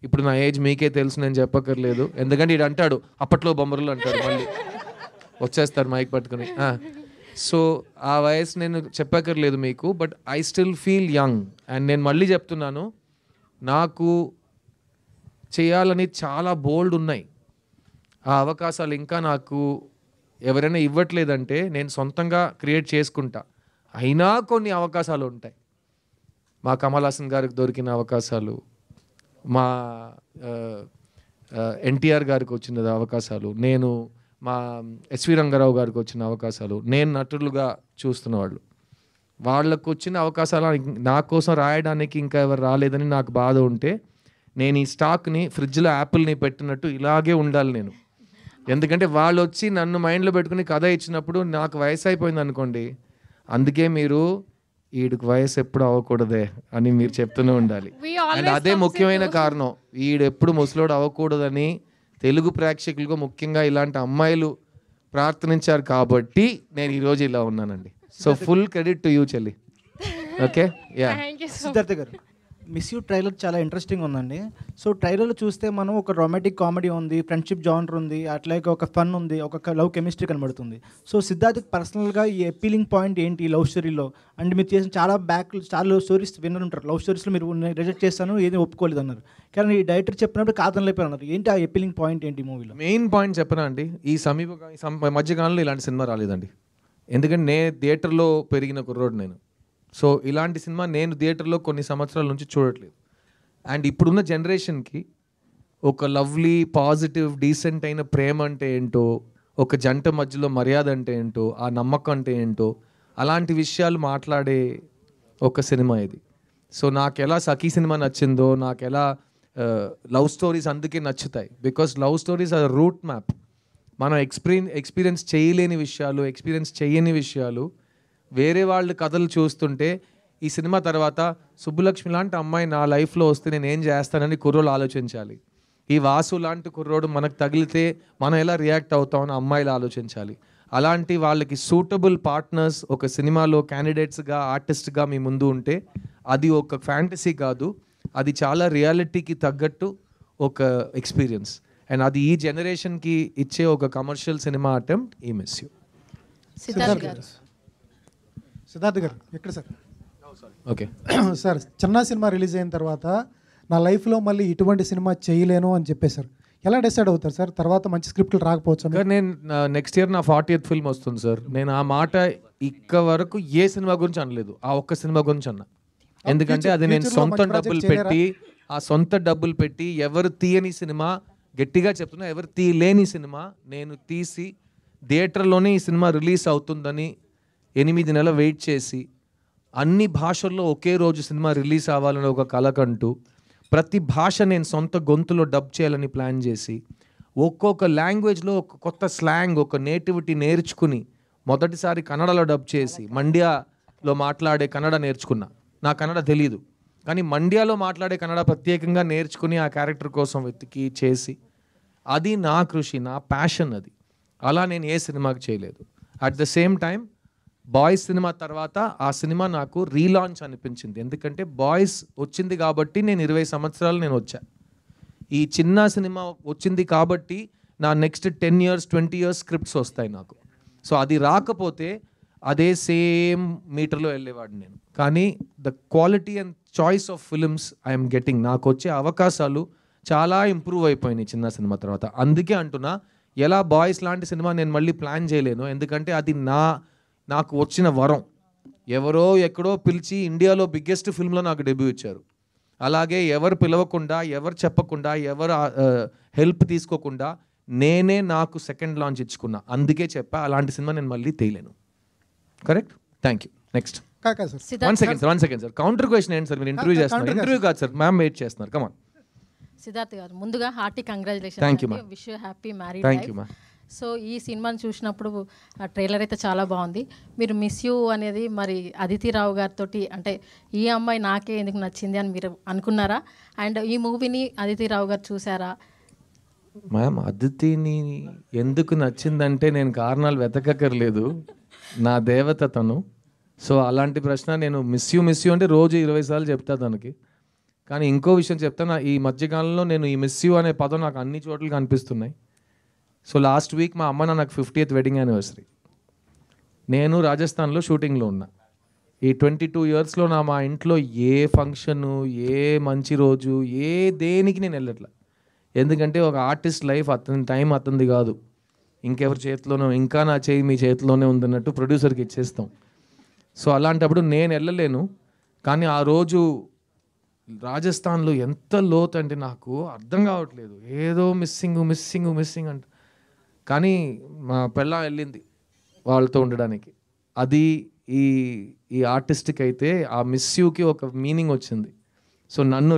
ఇప్పుడు నా ఏజ్ మీకే తెలుసు, నేను చెప్పక్కర్లేదు. ఎందుకంటే ఇడు అంటాడు అప్పట్లో బొమ్మరులు అంటాడు, మళ్ళీ వచ్చేస్తారు మైక్ పట్టుకుని. సో ఆ వయసు నేను చెప్పక్కర్లేదు మీకు, but I still feel young. And నేను మళ్ళీ చెప్తున్నాను, నాకు చేయాలని చాలా బోల్డ్ ఉన్నాయి. ఆ అవకాశాలు ఇంకా నాకు ఎవరైనా ఇవ్వట్లేదంటే నేను సొంతంగా క్రియేట్ చేసుకుంటా. అయినా కొన్ని అవకాశాలు ఉంటాయి. మా కమల్ హాసన్ గారికి దొరికిన అవకాశాలు, మా ఎన్టీఆర్ గారికి వచ్చిన అవకాశాలు, నేను మా ఎస్వి రంగారావు గారికి వచ్చిన అవకాశాలు, నేను నటులుగా చూస్తున్న వాళ్ళు, వాళ్ళకు వచ్చిన అవకాశాలు నా కోసం రాయడానికి ఇంకా ఎవరు రాలేదని నాకు బాధ ఉంటే, నేను ఈ స్టాక్ని ఫ్రిడ్జ్లో యాపిల్ని పెట్టినట్టు ఇలాగే ఉండాలి నేను. ఎందుకంటే వాళ్ళు వచ్చి నన్ను మైండ్లో పెట్టుకుని కథ ఇచ్చినప్పుడు నాకు వయసు అయిపోయింది అనుకోండి, అందుకే మీరు వీడికి వయసు ఎప్పుడు అవ్వకూడదే అని మీరు చెప్తూనే ఉండాలి. అండ్ అదే ముఖ్యమైన కారణం, వీడు ఎప్పుడు ముసలోడు అవ్వకూడదని తెలుగు ప్రేక్షకులకు ముఖ్యంగా ఇలాంటి అమ్మాయిలు ప్రార్థనించారు కాబట్టి నేను ఈరోజు ఇలా ఉన్నానండి. So full credit to you చెల్లి. Okay, ya. Siddharth garu, miss you trailer చాలా ఇంట్రెస్టింగ్ ఉందండి. సో ట్రైలర్లో చూస్తే మనం ఒక రొమాంటిక్ కామెడీ ఉంది, ఫ్రెండ్షిప్ జానర్ ఉంది, అట్లాగే ఒక ఫన్ ఉంది, ఒక లవ్ కెమిస్ట్రీ కనబడుతుంది. సో సిద్ధార్థ్ పర్సనల్గా ఈ అపీలింగ్ పాయింట్ ఏంటి ఈ లవ్ స్టోరీలో? అండ్ మీరు చేసిన చాలా స్టోరీస్ విన్నారు, లవ్ స్టోరీస్లో మీరు రిజెక్ట్ చేస్తాను, ఏది ఒప్పుకోలేదు అన్నారు. కానీ ఈ డైరెక్టర్ చెప్పినప్పుడు కాదనలేపారు అన్నారు. ఏంటి ఆ అపీలింగ్ పాయింట్ ఏంటి మూవీలో? మెయిన్ పాయింట్ చెప్పనా అండి, ఈ మధ్యకాలంలో ఇలాంటి సినిమా రాలేదండి. ఎందుకంటే నేను థియేటర్లో పెరిగిన కుర్రోడు నేను. సో ఇలాంటి సినిమా నేను థియేటర్లో కొన్ని సంవత్సరాల నుంచి చూడట్లేదు. అండ్ ఇప్పుడున్న జనరేషన్కి ఒక లవ్లీ, పాజిటివ్, డీసెంట్ అయిన ప్రేమ అంటే ఏంటో, ఒక జంట మధ్యలో మర్యాద అంటే ఏంటో, ఆ నమ్మకం అంటే ఏంటో, అలాంటి విషయాలు మాట్లాడే ఒక సినిమా ఇది. సో నాకు ఎలా సఖీ సినిమా నచ్చిందో, నాకు ఎలా లవ్ స్టోరీస్ అందుకే నచ్చుతాయి. Because love stories are route map. మనం ఎక్స్పీరియన్స్ చేయలేని విషయాలు, ఎక్స్పీరియన్స్ చేయని విషయాలు వేరే వాళ్ళ కథలు చూస్తుంటే, ఈ సినిమా తర్వాత సుబ్బులక్ష్మి లాంటి అమ్మాయి నా లైఫ్లో వస్తే నేను ఏం చేస్తానని కుర్రోళ్ళు ఆలోచించాలి. ఈ వాసు లాంటి కుర్రోడు మనకు తగిలితే మనం ఎలా రియాక్ట్ అవుతామని అమ్మాయిలు ఆలోచించాలి. అలాంటి వాళ్ళకి సూటబుల్ పార్ట్నర్స్ ఒక సినిమాలో క్యాండిడేట్స్గా, ఆర్టిస్ట్గా మీ ముందు ఉంటే అది ఒక ఫ్యాంటసీ కాదు, అది చాలా రియాలిటీకి తగ్గట్టు ఒక ఎక్స్పీరియన్స్. అండ్ అది ఈ జనరేషన్కి ఇచ్చే ఒక కమర్షియల్ సినిమా అటెంప్ట్ ఈ మిస్ యూ. సిద్ధార్థ్ గారు ఎక్కడ సార్? ఓకే సార్, చిన్న సినిమా రిలీజ్ అయిన తర్వాత నా లైఫ్లో మళ్ళీ ఇటువంటి సినిమా చేయలేను అని చెప్పేశారు. ఎలా డిసైడ్ అవుతారు సార్? తర్వాత మంచి స్క్రిప్ట్లు రాకపోవచ్చు. సార్ నేను నెక్స్ట్ ఇయర్ నా 40th ఫిల్మ్ వస్తుంది సార్. నేను ఆ మాట ఇక్క వరకు ఏ సినిమా గురించి అనలేదు, ఆ ఒక్క సినిమా గురించి అన్నా. ఎందుకంటే అది నేను సొంత డబ్బులు పెట్టి ఎవరు తీయని సినిమా, గట్టిగా చెప్తున్నా ఎవరు తీయలేని సినిమా నేను తీసి థియేటర్లోనే ఈ సినిమా రిలీజ్ అవుతుందని 8 నెలలు వెయిట్ చేసి అన్ని భాషల్లో ఒకే రోజు సినిమా రిలీజ్ అవ్వాలని ఒక కలకంటూ ప్రతి భాష నేను సొంత గొంతులో డబ్ చేయాలని ప్లాన్ చేసి ఒక్కొక్క లాంగ్వేజ్లో ఒక కొత్త స్లాంగ్, ఒక నేటివిటీ నేర్చుకుని మొదటిసారి కన్నడలో డబ్ చేసి మండ్యాలో మాట్లాడే కన్నడ నేర్చుకున్నా. నా కన్నడ తెలీదు కానీ మండ్యాలో మాట్లాడే కన్నడ ప్రత్యేకంగా నేర్చుకుని ఆ క్యారెక్టర్ కోసం వెతికి చేసి, అది నా కృషి, నా ప్యాషన్ అది. అలా నేను ఏ సినిమాకి చేయలేదు. At the same time boys cinema తర్వాత ఆ సినిమా నాకు రీలాంచ్ అనిపించింది. ఎందుకంటే బాయ్స్ వచ్చింది కాబట్టి నేను 20 సంవత్సరాలు నేను వచ్చా. ఈ చిన్న సినిమా వచ్చింది కాబట్టి నా నెక్స్ట్ 10 years 20 years స్క్రిప్ట్స్ వస్తాయి నాకు. సో అది రాకపోతే అదే సేమ్ మీటర్లో వెళ్ళేవాడిని నేను. కానీ the quality and choice of films I'm getting, నాకు వచ్చే అవకాశాలు చాలా ఇంప్రూవ్ అయిపోయినాయి చిన్న సినిమా తర్వాత. అందుకే అంటున్నా, ఎలా బాయ్స్ లాంటి సినిమా నేను మళ్ళీ ప్లాన్ చేయలేను, ఎందుకంటే అది నాకు వచ్చిన వరం. ఎవరో ఎక్కడో పిలిచి ఇండియాలో బిగ్గెస్ట్ ఫిల్మ్లో నాకు డెబ్యూ ఇచ్చారు. అలాగే ఎవరు పిలవకుండా, ఎవరు చెప్పకుండా, ఎవరు హెల్ప్ తీసుకోకుండా నేనే నాకు సెకండ్ లాంచ్ ఇచ్చుకున్నా. అందుకే చెప్పా అలాంటి సినిమా నేను మళ్ళీ తీయలేను. Correct? Thank you. Next. One second sir. Counter question ఏంటి సార్? మీరు ఇంటర్వ్యూ చేస్తున్నారు. ఇంటర్వ్యూ కాదు సార్, మ్యామ్ వెయిట్ చేస్తున్నారు. కమాన్. సిద్ధార్థ్ గారు, ముందుగా hearty congratulation. Thank you. Wish you happy married thank life. You ma'am. So ఈ సినిమాని చూసినప్పుడు ట్రైలర్ అయితే చాలా బాగుంది. మీరు మిస్ యూ అనేది మరి అదితి రావు గారితో, అంటే ఈ అమ్మాయి నాకే ఎందుకు నచ్చింది అని మీరు అనుకున్నారా? అండ్ ఈ మూవీని అదితి రావు గారు చూసారా? మ్యామ్, అదితిని ఎందుకు నచ్చిందంటే నేను కారణాలు వెతకక్కర్లేదు, నా దేవత తను. సో అలాంటి ప్రశ్న నేను మిస్ యూ అంటే రోజు 20 సార్లు చెప్తా తనకి. కానీ ఇంకో విషయం చెప్తాను, ఈ మధ్యకాలంలో నేను ఈ మిస్ యూ అనే పదం నాకు అన్ని చోట్ల కనిపిస్తున్నాయి. సో లాస్ట్ వీక్ మా అమ్మ నాకు 50th వెడ్డింగ్ యానివర్సరీ. నేను రాజస్థాన్లో షూటింగ్లో ఉన్నా. ఈ 22 yearsలో మా ఇంట్లో ఏ ఫంక్షను, ఏ మంచి రోజు, ఏ దేనికి నేను వెళ్ళట్లా. ఎందుకంటే ఒక ఆర్టిస్ట్ లైఫ్ అతని టైం అతనిది కాదు, ఇంకెవరి చేతిలోనో, ఇంకా నా చేయి మీ చేతిలోనే ఉందన్నట్టు ప్రొడ్యూసర్కి ఇచ్చేస్తాం. సో అలాంటప్పుడు నేను వెళ్ళలేను. కానీ ఆ రోజు రాజస్థాన్లో ఎంత లోతు అంటే నాకు అర్థం కావట్లేదు, ఏదో మిస్సింగ్ అంట. కానీ మా పెళ్ళాం వెళ్ళింది వాళ్ళతో ఉండడానికి. అది ఈ ఆర్టిస్ట్కి అయితే ఆ మిస్ యూకి ఒక మీనింగ్ వచ్చింది. సో నన్ను